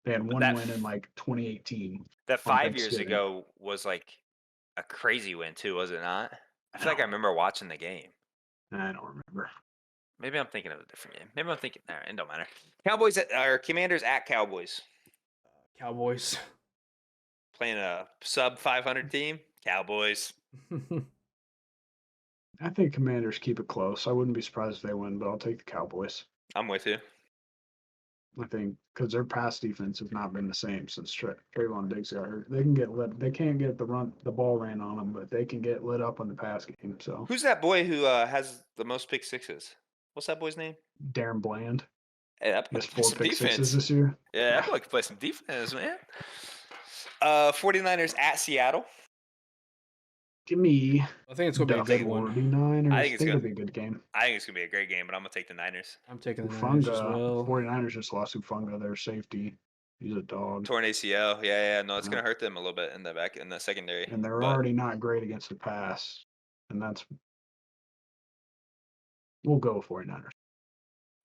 [SPEAKER 2] They had one
[SPEAKER 1] that
[SPEAKER 2] win in like 2018.
[SPEAKER 1] That
[SPEAKER 2] on
[SPEAKER 1] 5 years
[SPEAKER 2] Thanksgiving.
[SPEAKER 1] ago was like a crazy win too, was it not? I feel like I
[SPEAKER 2] No.
[SPEAKER 1] remember watching the game.
[SPEAKER 2] I don't remember.
[SPEAKER 1] Maybe I'm thinking of a different game. Maybe I'm thinking. Nah, it don't matter. Commanders at Cowboys.
[SPEAKER 3] Cowboys.
[SPEAKER 1] playing a sub 500 team, Cowboys.
[SPEAKER 2] I think Commanders keep it close. I wouldn't be surprised if they win, but I'll take the Cowboys.
[SPEAKER 1] I'm with you.
[SPEAKER 2] I think because their pass defense has not been the same since Trayvon Diggs got hurt. They can get lit. They can't get the ball ran on them, but they can get lit up on the pass game. So
[SPEAKER 1] Who's that boy who has the most pick sixes? What's that boy's name?
[SPEAKER 2] Darren Bland
[SPEAKER 1] Hey, that
[SPEAKER 2] he
[SPEAKER 1] boy
[SPEAKER 2] has
[SPEAKER 1] can play
[SPEAKER 2] 4
[SPEAKER 1] some
[SPEAKER 2] pick sixes
[SPEAKER 1] defense.
[SPEAKER 2] this year.
[SPEAKER 1] Yeah, that boy can play some defense, man. 49ers at Seattle.
[SPEAKER 2] Give me
[SPEAKER 3] I think it's gonna be a good one.
[SPEAKER 2] 49ers.
[SPEAKER 1] I
[SPEAKER 2] I
[SPEAKER 1] think it's
[SPEAKER 2] think it'll
[SPEAKER 1] good.
[SPEAKER 2] be a good game.
[SPEAKER 1] I think it's gonna be a great game, but I'm gonna take the Niners.
[SPEAKER 3] I'm taking the Niners as
[SPEAKER 2] Ufunga,
[SPEAKER 3] well.
[SPEAKER 2] 49ers just lost Ufunga, their safety. He's a dog.
[SPEAKER 1] Torn ACL. Yeah. No, it's
[SPEAKER 2] Yeah.
[SPEAKER 1] gonna hurt them a little bit in the secondary.
[SPEAKER 2] And they're
[SPEAKER 1] but
[SPEAKER 2] already not great against the pass. And that's we'll go 49ers.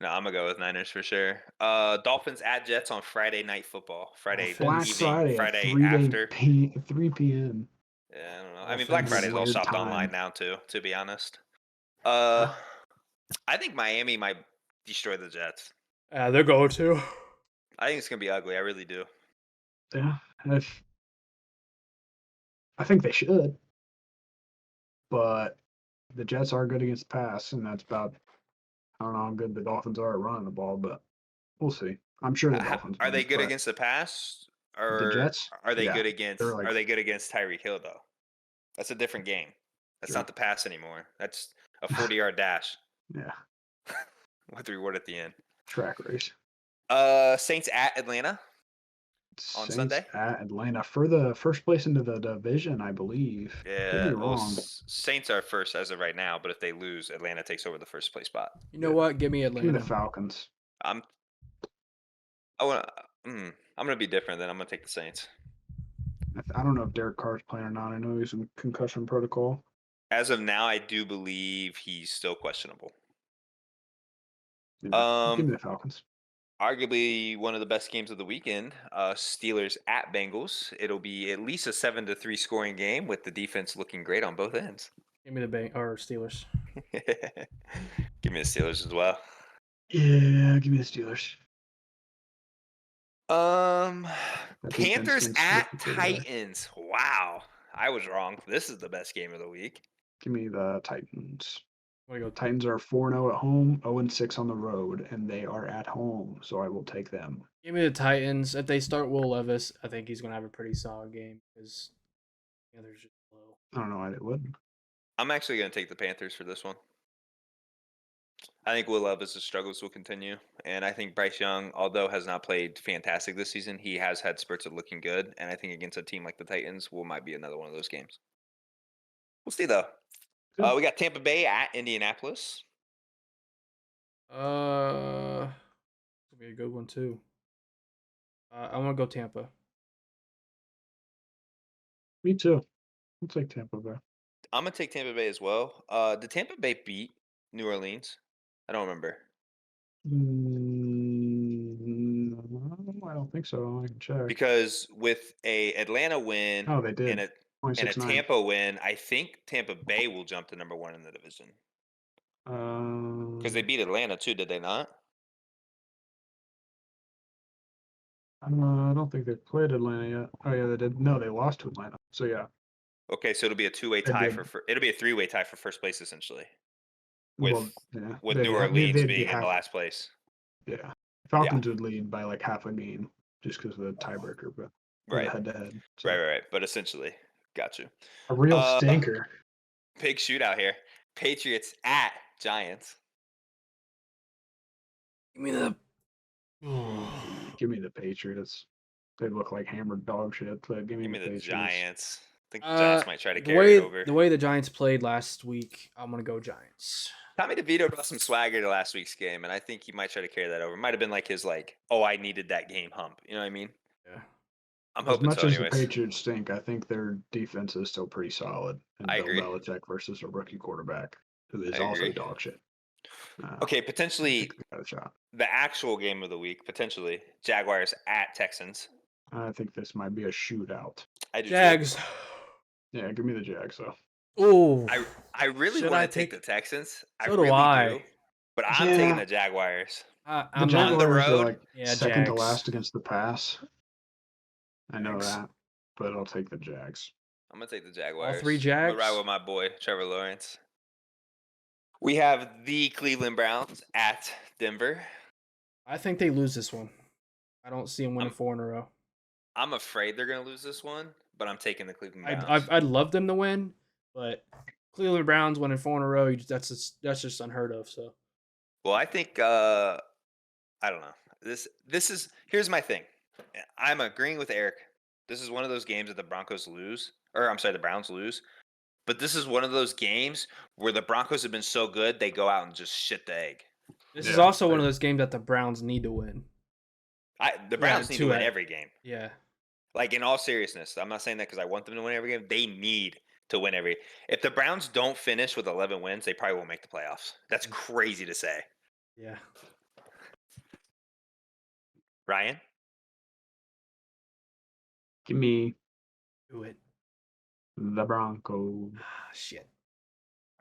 [SPEAKER 1] no, I'm gonna go with Niners for sure. Dolphins at Jets on Friday Night Football. Friday
[SPEAKER 3] Dolphins.
[SPEAKER 2] Black
[SPEAKER 1] evening.
[SPEAKER 2] Friday,
[SPEAKER 1] Friday
[SPEAKER 2] at 3
[SPEAKER 1] after.
[SPEAKER 2] 3 p.m.
[SPEAKER 1] Yeah, I don't know. I mean, Black
[SPEAKER 3] Dolphins.
[SPEAKER 1] Friday's all
[SPEAKER 2] Weird
[SPEAKER 1] shopped
[SPEAKER 2] time.
[SPEAKER 1] online now too. To be honest,
[SPEAKER 2] Huh?
[SPEAKER 1] I think Miami might destroy the Jets.
[SPEAKER 3] They're going to.
[SPEAKER 1] I think it's gonna be ugly. I really do.
[SPEAKER 2] Yeah, I think they should. But the Jets are good against the pass, and that's about I don't know how good the Dolphins are at running the ball, but we'll see. I'm sure the Dolphins
[SPEAKER 1] Are
[SPEAKER 2] win,
[SPEAKER 1] they good
[SPEAKER 2] but
[SPEAKER 1] against the pass? Or
[SPEAKER 2] Jets?
[SPEAKER 1] Are they
[SPEAKER 2] Yeah,
[SPEAKER 1] good against?
[SPEAKER 2] they're like-
[SPEAKER 1] Are they good against Tyreek Hill though? That's a different game. That's
[SPEAKER 2] Sure.
[SPEAKER 1] not the pass anymore. That's a 40-yard dash
[SPEAKER 2] Yeah,
[SPEAKER 1] with reward at the end.
[SPEAKER 2] track race.
[SPEAKER 1] Saints at Atlanta. On
[SPEAKER 2] Saints
[SPEAKER 1] Sunday?
[SPEAKER 2] at Atlanta for the first place into the division, I believe. Could
[SPEAKER 1] Yeah,
[SPEAKER 2] be
[SPEAKER 1] well,
[SPEAKER 2] wrong.
[SPEAKER 1] Saints are first as of right now, but if they lose, Atlanta takes over the first place spot.
[SPEAKER 3] You know what? Give me
[SPEAKER 2] Give me
[SPEAKER 3] Atlanta.
[SPEAKER 2] the Falcons.
[SPEAKER 1] I'm gonna be different. Then I'm gonna take the Saints.
[SPEAKER 2] I don't know if Derek Carr's playing or not. I know he's in concussion protocol.
[SPEAKER 1] As of now, I do believe he's still questionable.
[SPEAKER 2] Give me the Falcons.
[SPEAKER 1] Arguably one of the best games of the weekend. Steelers at Bengals. It'll be at least a 7-3 scoring game with the defense looking great on both ends.
[SPEAKER 3] Give me the Steelers.
[SPEAKER 1] Give me the Steelers as well.
[SPEAKER 2] Yeah, give me the Steelers. That
[SPEAKER 1] Panthers
[SPEAKER 2] defense
[SPEAKER 1] at
[SPEAKER 2] looking pretty good.
[SPEAKER 1] Titans. Wow, I was wrong. This is the best game of the week.
[SPEAKER 2] Give me the Titans.
[SPEAKER 3] I'm gonna go
[SPEAKER 2] Titans are 4-0 at home, 0-6 on the road, and they are at home, so I will take them.
[SPEAKER 3] Give me the Titans. If they start Will Levis, I think he's gonna have a pretty solid game because the others just low.
[SPEAKER 2] I don't know why they wouldn't.
[SPEAKER 1] I'm actually going to take the Panthers for this one. I think Will Levis' struggles will continue, and I think Bryce Young, although has not played fantastic this season, he has had spurts of looking good, and I think against a team like the Titans might be another one of those games. We'll see though.
[SPEAKER 2] Good.
[SPEAKER 1] We got Tampa Bay at Indianapolis.
[SPEAKER 3] It'll be a good one too. I want to go Tampa.
[SPEAKER 2] Me too. I'll take Tampa Bay.
[SPEAKER 1] I'm gonna take Tampa Bay as well. Did Tampa Bay beat New Orleans? I don't remember.
[SPEAKER 2] I don't think so. I can check.
[SPEAKER 1] Because with a Atlanta win
[SPEAKER 2] Oh, they did.
[SPEAKER 1] and a
[SPEAKER 2] 26-9.
[SPEAKER 1] Tampa win, I think Tampa Bay will jump to number 1 in the division. Because they beat Atlanta too, did they not?
[SPEAKER 2] I don't think they've played Atlanta yet. Oh yeah, they did. No, they lost to Atlanta. So yeah,
[SPEAKER 1] Okay, so it'll be a two-way
[SPEAKER 2] They
[SPEAKER 1] tie
[SPEAKER 2] did.
[SPEAKER 1] it'll be a three-way tie for first place essentially.
[SPEAKER 2] well, yeah.
[SPEAKER 1] With
[SPEAKER 2] they'd
[SPEAKER 1] New
[SPEAKER 2] be-
[SPEAKER 1] Orleans
[SPEAKER 2] they'd be
[SPEAKER 1] being in
[SPEAKER 2] half-
[SPEAKER 1] the last place.
[SPEAKER 2] Yeah, Falcons would lead by like half a game just because of the tiebreaker, but
[SPEAKER 1] Right.
[SPEAKER 2] head to head.
[SPEAKER 1] Right. But essentially, got you.
[SPEAKER 2] A real
[SPEAKER 1] Uh,
[SPEAKER 2] stinker.
[SPEAKER 1] Big shootout here. Patriots at Giants.
[SPEAKER 3] Give me the.
[SPEAKER 2] Give me the Patriots. They look like hammered dog shit. But give me
[SPEAKER 1] Give me the
[SPEAKER 2] Patriots.
[SPEAKER 1] Giants. I think the Giants might try to
[SPEAKER 3] the
[SPEAKER 1] carry
[SPEAKER 3] way
[SPEAKER 1] it over.
[SPEAKER 3] the way the Giants played last week, I'm gonna go Giants.
[SPEAKER 1] Tommy DeVito brought some swagger to last week's game, and I think he might try to carry that over. Might have been like his oh, I needed that game hump. You know what I mean?
[SPEAKER 3] Yeah.
[SPEAKER 1] I'm
[SPEAKER 2] As
[SPEAKER 1] hoping
[SPEAKER 2] much
[SPEAKER 1] so.
[SPEAKER 2] as
[SPEAKER 1] Anyways,
[SPEAKER 2] the Patriots stink, I think their defense is still pretty solid. And
[SPEAKER 1] I
[SPEAKER 2] Bill
[SPEAKER 1] agree.
[SPEAKER 2] Belichick versus a rookie quarterback who is
[SPEAKER 1] I
[SPEAKER 2] also
[SPEAKER 1] agree.
[SPEAKER 2] dog shit.
[SPEAKER 1] Okay,
[SPEAKER 2] I
[SPEAKER 1] potentially
[SPEAKER 2] think they got a shot.
[SPEAKER 1] the actual game of the week. Potentially Jaguars at Texans.
[SPEAKER 2] I think this might be a shootout.
[SPEAKER 1] I do. too.
[SPEAKER 3] Jags.
[SPEAKER 2] Yeah, give me the Jags though.
[SPEAKER 3] Oh.
[SPEAKER 1] I really
[SPEAKER 3] Should
[SPEAKER 1] want
[SPEAKER 3] I
[SPEAKER 1] to take
[SPEAKER 3] take-
[SPEAKER 1] the Texans. I
[SPEAKER 3] So do
[SPEAKER 1] really
[SPEAKER 3] I.
[SPEAKER 1] do. But I'm taking
[SPEAKER 2] Yeah.
[SPEAKER 1] the Jaguars.
[SPEAKER 2] The
[SPEAKER 3] I'm
[SPEAKER 1] Jaguars-
[SPEAKER 3] not.
[SPEAKER 2] Jaguars are
[SPEAKER 1] road?
[SPEAKER 2] like
[SPEAKER 3] Yeah,
[SPEAKER 2] second to
[SPEAKER 3] Jags.
[SPEAKER 2] last against the pass. I know
[SPEAKER 3] Jags.
[SPEAKER 2] that. but I'll take the Jags.
[SPEAKER 1] I'm gonna take the Jaguars.
[SPEAKER 3] three
[SPEAKER 1] I'm gonna ride
[SPEAKER 3] Jags?
[SPEAKER 1] with my boy Trevor Lawrence. We have the Cleveland Browns at Denver.
[SPEAKER 3] I think they lose this one. I don't see them winning
[SPEAKER 1] I'm-
[SPEAKER 3] 4 in a row.
[SPEAKER 1] I'm afraid they're gonna lose this one, but I'm taking the Cleveland
[SPEAKER 3] I'd,
[SPEAKER 1] Browns.
[SPEAKER 3] I'd, I'd love them to win, but Cleveland Browns winning 4 in a row, that's just unheard of. So
[SPEAKER 1] Well, I think I don't know. This is here's my thing. I'm agreeing with Eric. This is one of those games that the Broncos lose, or I'm sorry, the Browns lose. But this is one of those games where the Broncos have been so good they go out and just shit the egg.
[SPEAKER 3] this is
[SPEAKER 2] Yeah,
[SPEAKER 3] also one of
[SPEAKER 2] they-
[SPEAKER 3] those games that the Browns need to win.
[SPEAKER 1] The Browns need to
[SPEAKER 3] two
[SPEAKER 1] win
[SPEAKER 3] at-
[SPEAKER 1] every game.
[SPEAKER 3] Yeah.
[SPEAKER 1] Like in all seriousness, I'm not saying that because I want them to win every game. They need to win every. If the Browns don't finish with 11 wins, they probably won't make the playoffs. That's crazy to say.
[SPEAKER 3] Yeah.
[SPEAKER 1] Ryan,
[SPEAKER 2] Give me
[SPEAKER 3] Do it.
[SPEAKER 2] the Broncos.
[SPEAKER 3] Ah, shit.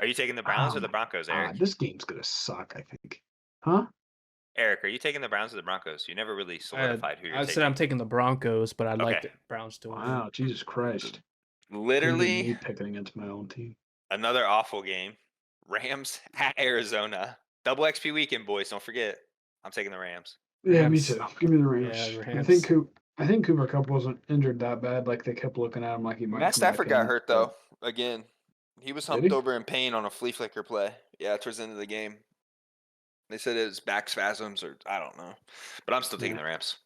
[SPEAKER 1] are you taking the Browns or the
[SPEAKER 2] my
[SPEAKER 1] Broncos, Eric?
[SPEAKER 2] This game's gonna suck, I think. Huh?
[SPEAKER 1] Eric, are you taking the Browns or the Broncos? You never really solidified who you're
[SPEAKER 3] I
[SPEAKER 1] taking.
[SPEAKER 3] said I'm taking the Broncos, but I'd like
[SPEAKER 1] Okay.
[SPEAKER 3] the Browns to win.
[SPEAKER 2] Wow, Jesus Christ.
[SPEAKER 1] Literally
[SPEAKER 2] Me picking against my own team.
[SPEAKER 1] another awful game. Rams at Arizona. Double XP weekend, boys. Don't forget. I'm taking the Rams.
[SPEAKER 2] Yeah, me
[SPEAKER 3] Rams.
[SPEAKER 2] too. Give me the Rams.
[SPEAKER 3] Yeah,
[SPEAKER 2] I
[SPEAKER 3] Rams.
[SPEAKER 2] think Cooper Cup wasn't injured that bad. Like they kept looking at him like he might.
[SPEAKER 1] Matt
[SPEAKER 2] come back
[SPEAKER 1] Stafford got
[SPEAKER 2] in,
[SPEAKER 1] hurt
[SPEAKER 2] but-
[SPEAKER 1] though. Again, he was
[SPEAKER 2] Did
[SPEAKER 1] humped
[SPEAKER 2] he?
[SPEAKER 1] over in pain on a flea flicker play. Yeah, towards the end of the game. They said it was back spasms or I don't know, but I'm still taking
[SPEAKER 2] Yeah.
[SPEAKER 1] the Rams.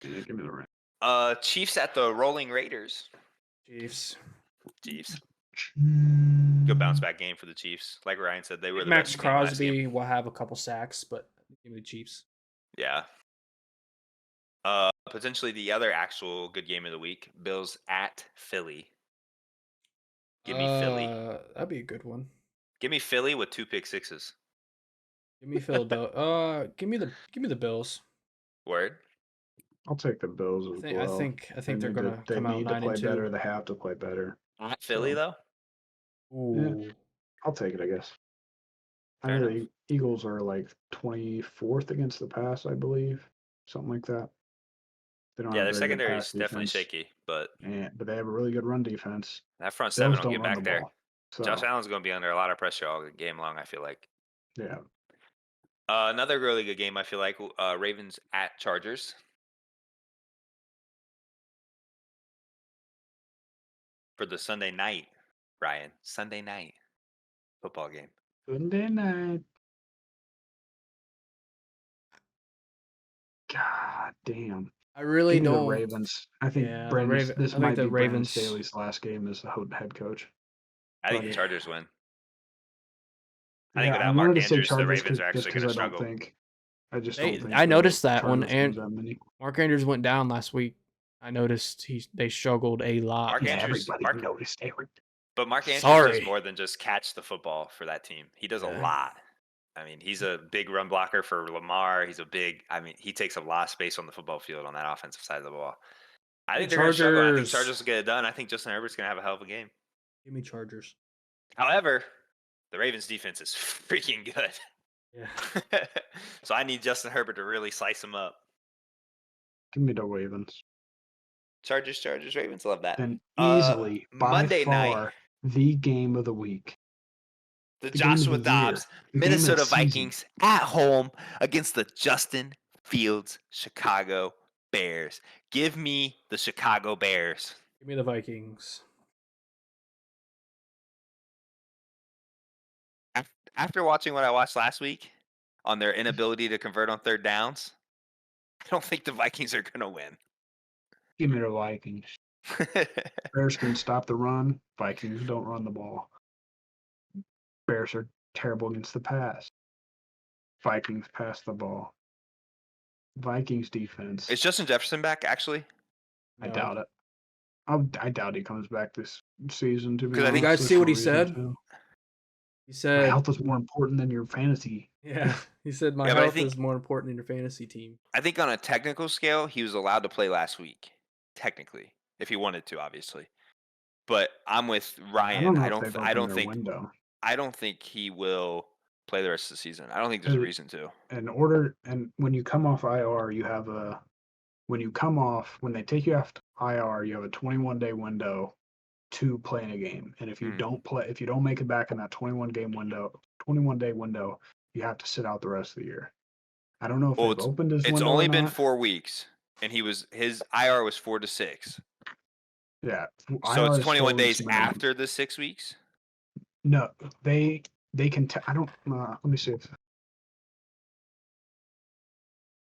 [SPEAKER 2] Yeah, give me the Rams.
[SPEAKER 1] Chiefs at the Rolling Raiders.
[SPEAKER 3] Chiefs.
[SPEAKER 1] Chiefs. Good bounce back game for the Chiefs. Like Ryan said, they were the
[SPEAKER 3] Max
[SPEAKER 1] best team last game.
[SPEAKER 3] Crosby will have a couple sacks, but give me the Chiefs.
[SPEAKER 1] Yeah. Potentially the other actual good game of the week: Bills at Philly. Give me Philly.
[SPEAKER 3] That'd be a good one.
[SPEAKER 1] Give me Philly with 2 pick sixes.
[SPEAKER 3] Give me Philadelphia. Give me the Bills.
[SPEAKER 1] Word.
[SPEAKER 2] I'll take the Bills as
[SPEAKER 3] I
[SPEAKER 2] well.
[SPEAKER 3] think
[SPEAKER 2] They
[SPEAKER 3] they're
[SPEAKER 2] need to-
[SPEAKER 3] gonna
[SPEAKER 2] they
[SPEAKER 3] come out
[SPEAKER 2] need to
[SPEAKER 3] 9
[SPEAKER 2] play
[SPEAKER 3] and
[SPEAKER 2] better.
[SPEAKER 3] 2.
[SPEAKER 2] They have to play better.
[SPEAKER 1] At Philly
[SPEAKER 2] So-
[SPEAKER 1] though.
[SPEAKER 3] Ooh.
[SPEAKER 2] I'll take it, I guess. I
[SPEAKER 1] Fair
[SPEAKER 2] know the Eagles are like 24th against the pass, I believe, something like that. They don't
[SPEAKER 1] Yeah,
[SPEAKER 2] have
[SPEAKER 1] their
[SPEAKER 2] a very good
[SPEAKER 1] secondary is
[SPEAKER 2] pass
[SPEAKER 1] definitely
[SPEAKER 2] defense,
[SPEAKER 1] shaky, but
[SPEAKER 2] but they have a really good run defense.
[SPEAKER 1] that front
[SPEAKER 2] Bills
[SPEAKER 1] seven will
[SPEAKER 2] don't
[SPEAKER 1] get
[SPEAKER 2] run
[SPEAKER 1] back
[SPEAKER 2] the
[SPEAKER 1] there.
[SPEAKER 2] ball. So
[SPEAKER 1] Josh Allen's going to be under a lot of pressure all game long, I feel like.
[SPEAKER 2] yeah,
[SPEAKER 1] Another really good game, I feel like, Ravens at Chargers. For the Sunday night, Ryan. Sunday night football game.
[SPEAKER 2] Sunday night. God damn.
[SPEAKER 3] I really
[SPEAKER 2] Give me the
[SPEAKER 3] don't.
[SPEAKER 2] Ravens. I think
[SPEAKER 3] Yeah, the
[SPEAKER 2] Brandon.
[SPEAKER 3] Raven-
[SPEAKER 2] This
[SPEAKER 3] I think
[SPEAKER 2] might
[SPEAKER 3] the
[SPEAKER 2] be Brandon
[SPEAKER 3] Ravens-
[SPEAKER 2] Staley's last game as the head coach.
[SPEAKER 1] I think
[SPEAKER 2] But-
[SPEAKER 1] the Chargers win. I think
[SPEAKER 2] Yeah,
[SPEAKER 1] without
[SPEAKER 2] I
[SPEAKER 1] Mark
[SPEAKER 2] wanted to say
[SPEAKER 1] Andrews, the
[SPEAKER 2] Chargers
[SPEAKER 1] Ravens are
[SPEAKER 2] just
[SPEAKER 1] actually
[SPEAKER 2] 'cause
[SPEAKER 1] going to
[SPEAKER 2] I
[SPEAKER 1] struggle.
[SPEAKER 2] don't think. I just
[SPEAKER 3] They-
[SPEAKER 2] don't think.
[SPEAKER 3] I
[SPEAKER 2] the
[SPEAKER 3] noticed that one,
[SPEAKER 2] Chargers wins
[SPEAKER 3] and-
[SPEAKER 2] that many.
[SPEAKER 3] Mark Andrews went down last week. I noticed they struggled a lot.
[SPEAKER 1] Mark
[SPEAKER 2] Yeah,
[SPEAKER 1] Andrews-
[SPEAKER 2] everybody noticed.
[SPEAKER 1] But Mark Andrews
[SPEAKER 3] Sorry.
[SPEAKER 1] does more than just catch the football for that team. He does a
[SPEAKER 3] Yeah.
[SPEAKER 1] lot. I mean, he's a big run blocker for Lamar. He takes a lot of space on the football field on that offensive side of the ball. I think they're going to struggle. I think
[SPEAKER 3] Chargers-
[SPEAKER 1] Chargers will get it done. I think Justin Herbert's going to have a hell of a game.
[SPEAKER 3] Give me Chargers.
[SPEAKER 1] However, the Ravens defense is freaking good.
[SPEAKER 3] Yeah.
[SPEAKER 1] So I need Justin Herbert to really slice him up.
[SPEAKER 2] Give me the Ravens.
[SPEAKER 1] Chargers, Ravens. Love that.
[SPEAKER 2] And
[SPEAKER 1] Uh,
[SPEAKER 2] easily, by
[SPEAKER 1] Monday night.
[SPEAKER 2] far, the game of the week.
[SPEAKER 1] The
[SPEAKER 2] game of
[SPEAKER 1] Joshua
[SPEAKER 2] the year.
[SPEAKER 1] Dobbs,
[SPEAKER 2] The game of the
[SPEAKER 1] Minnesota
[SPEAKER 2] season.
[SPEAKER 1] Vikings at home against the Justin Fields Chicago Bears. Give me the Chicago Bears.
[SPEAKER 3] Give me the Vikings.
[SPEAKER 1] After watching what I watched last week on their inability to convert on third downs, I don't think the Vikings are going to win.
[SPEAKER 2] Give me the Vikings. Bears can stop the run. Vikings don't run the ball. Bears are terrible against the pass. Vikings pass the ball. Vikings defense.
[SPEAKER 1] Is Justin Jefferson back, actually?
[SPEAKER 2] I
[SPEAKER 3] No.
[SPEAKER 2] doubt it. I doubt he comes back this season. To be
[SPEAKER 1] 'Cause I
[SPEAKER 2] honest,
[SPEAKER 1] think-
[SPEAKER 3] You guys
[SPEAKER 2] There's
[SPEAKER 3] see
[SPEAKER 2] no
[SPEAKER 3] what he
[SPEAKER 2] reason
[SPEAKER 3] said?
[SPEAKER 2] to.
[SPEAKER 3] He
[SPEAKER 2] My
[SPEAKER 3] said,
[SPEAKER 2] health is more important than your fantasy.
[SPEAKER 3] "Yeah." He said, "My
[SPEAKER 1] Yeah, but I
[SPEAKER 3] health
[SPEAKER 1] think-
[SPEAKER 3] is more important than your fantasy team."
[SPEAKER 1] I think on a technical scale, he was allowed to play last week. Technically, if he wanted to, obviously. But I'm with Ryan.
[SPEAKER 2] know
[SPEAKER 1] I
[SPEAKER 2] if
[SPEAKER 1] don't.
[SPEAKER 2] they've
[SPEAKER 1] I
[SPEAKER 2] opened
[SPEAKER 1] don't
[SPEAKER 2] their
[SPEAKER 1] think.
[SPEAKER 2] window.
[SPEAKER 1] I don't think he will play the rest of the season. I don't think there's a
[SPEAKER 2] Uh,
[SPEAKER 1] reason to.
[SPEAKER 2] And when you come off IR, you have a when you come off, when they take you off IR, you have a 21-day window to play in a game. And if you don't make it back in that 21-day window, you have to sit out the rest of the year. I don't know if
[SPEAKER 1] Well,
[SPEAKER 2] they've opened his
[SPEAKER 1] it's
[SPEAKER 2] window
[SPEAKER 1] only
[SPEAKER 2] or
[SPEAKER 1] been
[SPEAKER 2] not.
[SPEAKER 1] 4 weeks, and his IR was 4 to 6.
[SPEAKER 2] Yeah.
[SPEAKER 1] So
[SPEAKER 2] IR
[SPEAKER 1] it's
[SPEAKER 2] is
[SPEAKER 1] 21
[SPEAKER 2] 4 weeks
[SPEAKER 1] days
[SPEAKER 2] minimum.
[SPEAKER 1] after the 6 weeks.
[SPEAKER 2] No, they can. I don't. Let me see.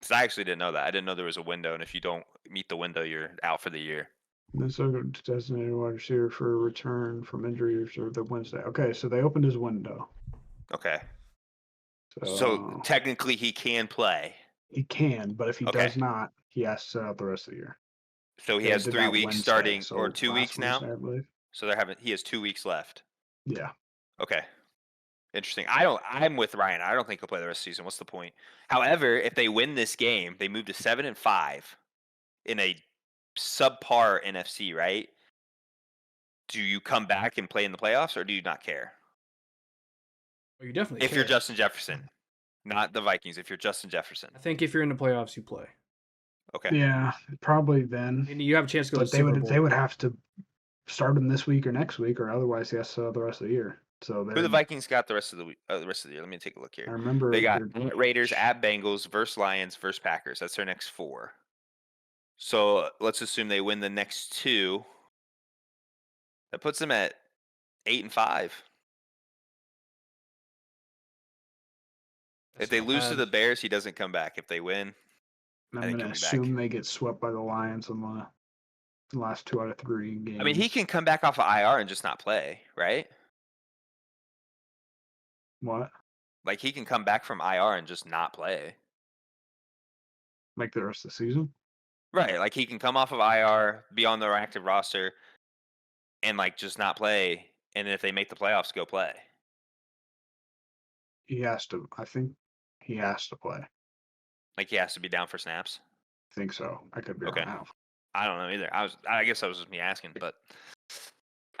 [SPEAKER 1] 'Cause I actually didn't know that. I didn't know there was a window, and if you don't meet the window, you're out for the year.
[SPEAKER 2] Minnesota designated wide receiver for a return from injury or the Wednesday. Okay, so they opened his window.
[SPEAKER 1] Okay. So
[SPEAKER 2] So
[SPEAKER 1] technically, he can play.
[SPEAKER 2] he can, but if he
[SPEAKER 1] Okay.
[SPEAKER 2] does not, he has to sit out the rest of the year.
[SPEAKER 1] So he
[SPEAKER 2] They
[SPEAKER 1] has
[SPEAKER 2] did
[SPEAKER 1] 3
[SPEAKER 2] that
[SPEAKER 1] weeks
[SPEAKER 2] Wednesday,
[SPEAKER 1] starting,
[SPEAKER 2] so
[SPEAKER 1] or 2
[SPEAKER 2] last
[SPEAKER 1] weeks now.
[SPEAKER 2] Wednesday, I believe.
[SPEAKER 1] So he has 2 weeks left.
[SPEAKER 2] Yeah.
[SPEAKER 1] Okay. Interesting. I'm with Ryan. I don't think he'll play the rest of the season. What's the point? However, if they win this game, they move to 7-5 in a subpar NFC, right? Do you come back and play in the playoffs, or do you not care?
[SPEAKER 3] Well, you definitely
[SPEAKER 1] If you're
[SPEAKER 3] care.
[SPEAKER 1] Justin Jefferson, not the Vikings. If you're Justin Jefferson,
[SPEAKER 3] I think if you're in the playoffs, you play.
[SPEAKER 1] okay.
[SPEAKER 2] Yeah, probably then.
[SPEAKER 3] And you have a chance to go to
[SPEAKER 2] But
[SPEAKER 3] the Super Bowl.
[SPEAKER 2] they would have to start him this week or next week, or otherwise he has to sit out the rest of the year. So
[SPEAKER 1] Who the Vikings got the rest of the week? The rest of the year. Let me take a look
[SPEAKER 2] I
[SPEAKER 1] here.
[SPEAKER 2] remember
[SPEAKER 1] They got
[SPEAKER 2] they're-
[SPEAKER 1] at Raiders, at Bengals, versus Lions, versus Packers. That's their next 4. So let's assume they win the next 2. That puts them at 8-5.
[SPEAKER 3] That's
[SPEAKER 1] If they
[SPEAKER 3] not
[SPEAKER 1] lose to
[SPEAKER 3] bad.
[SPEAKER 1] the Bears, he doesn't come back. If they win,
[SPEAKER 2] I'm
[SPEAKER 1] think
[SPEAKER 2] going to
[SPEAKER 1] he'll be back.
[SPEAKER 2] assume they get swept by the Lions in the last 2 out of 3 games.
[SPEAKER 1] I mean, he can come back off of IR and just not play, right?
[SPEAKER 2] What?
[SPEAKER 1] Like he can come back from IR and just not play.
[SPEAKER 2] Like the rest of the season?
[SPEAKER 1] Right. Like he can come off of IR, be on their active roster, and like just not play. And if they make the playoffs, go play.
[SPEAKER 2] He has to. I think he has to play.
[SPEAKER 1] Like he has to be down for snaps.
[SPEAKER 2] I think so. I could be
[SPEAKER 1] Okay.
[SPEAKER 2] wrong.
[SPEAKER 1] I don't know either. I guess that was just me asking, but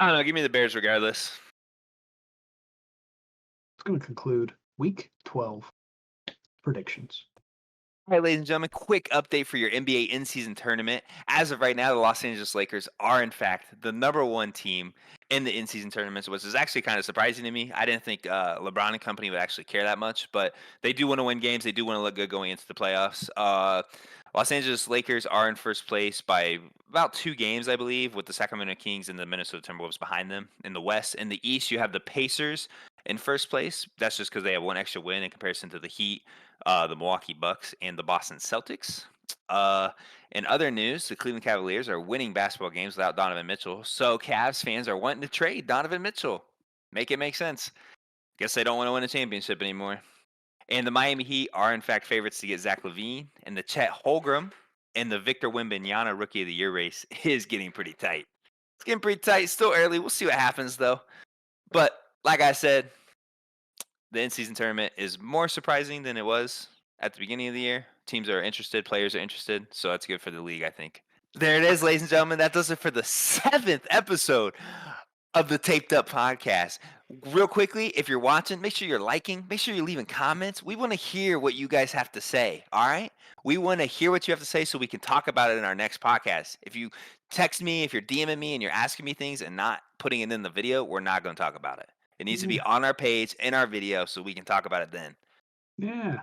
[SPEAKER 1] I don't know. Give me the Bears regardless.
[SPEAKER 2] It's going to conclude week 12 predictions.
[SPEAKER 1] All right, ladies and gentlemen, quick update for your NBA in-season tournament. As of right now, the Los Angeles Lakers are, in fact, the #1 team in the in-season tournaments, which is actually kind of surprising to me. I didn't think LeBron and company would actually care that much, but they do want to win games. They do want to look good going into the playoffs. Los Angeles Lakers are in first place by about 2 games, I believe, with the Sacramento Kings and the Minnesota Timberwolves behind them. In the West, in the East, you have the Pacers in first place. That's just because they have 1 extra win in comparison to the Heat, the Milwaukee Bucks, and the Boston Celtics. In other news, the Cleveland Cavaliers are winning basketball games without Donovan Mitchell. So Cavs fans are wanting to trade Donovan Mitchell. Make it make sense. Guess they don't want to win a championship anymore. And the Miami Heat are, in fact, favorites to get Zach LaVine. And the Chet Holmgren and the Victor Wembanyama Rookie of the Year race is getting pretty tight. It's getting pretty tight. Still early. We'll see what happens, though. But like I said, the in-season tournament is more surprising than it was at the beginning of the year. Teams are interested, players are interested, so that's good for the league, I think. There it is, ladies and gentlemen. That does it for the 7th episode of the Taped Up Podcast. Real quickly, if you're watching, make sure you're liking, make sure you're leaving comments. We want to hear what you guys have to say, all right? We want to hear what you have to say so we can talk about it in our next podcast. If you text me, if you're DMing me and you're asking me things and not putting it in the video, we're not going to talk about it. It needs to be on our page, in our video, so we can talk about it then.
[SPEAKER 2] Yeah.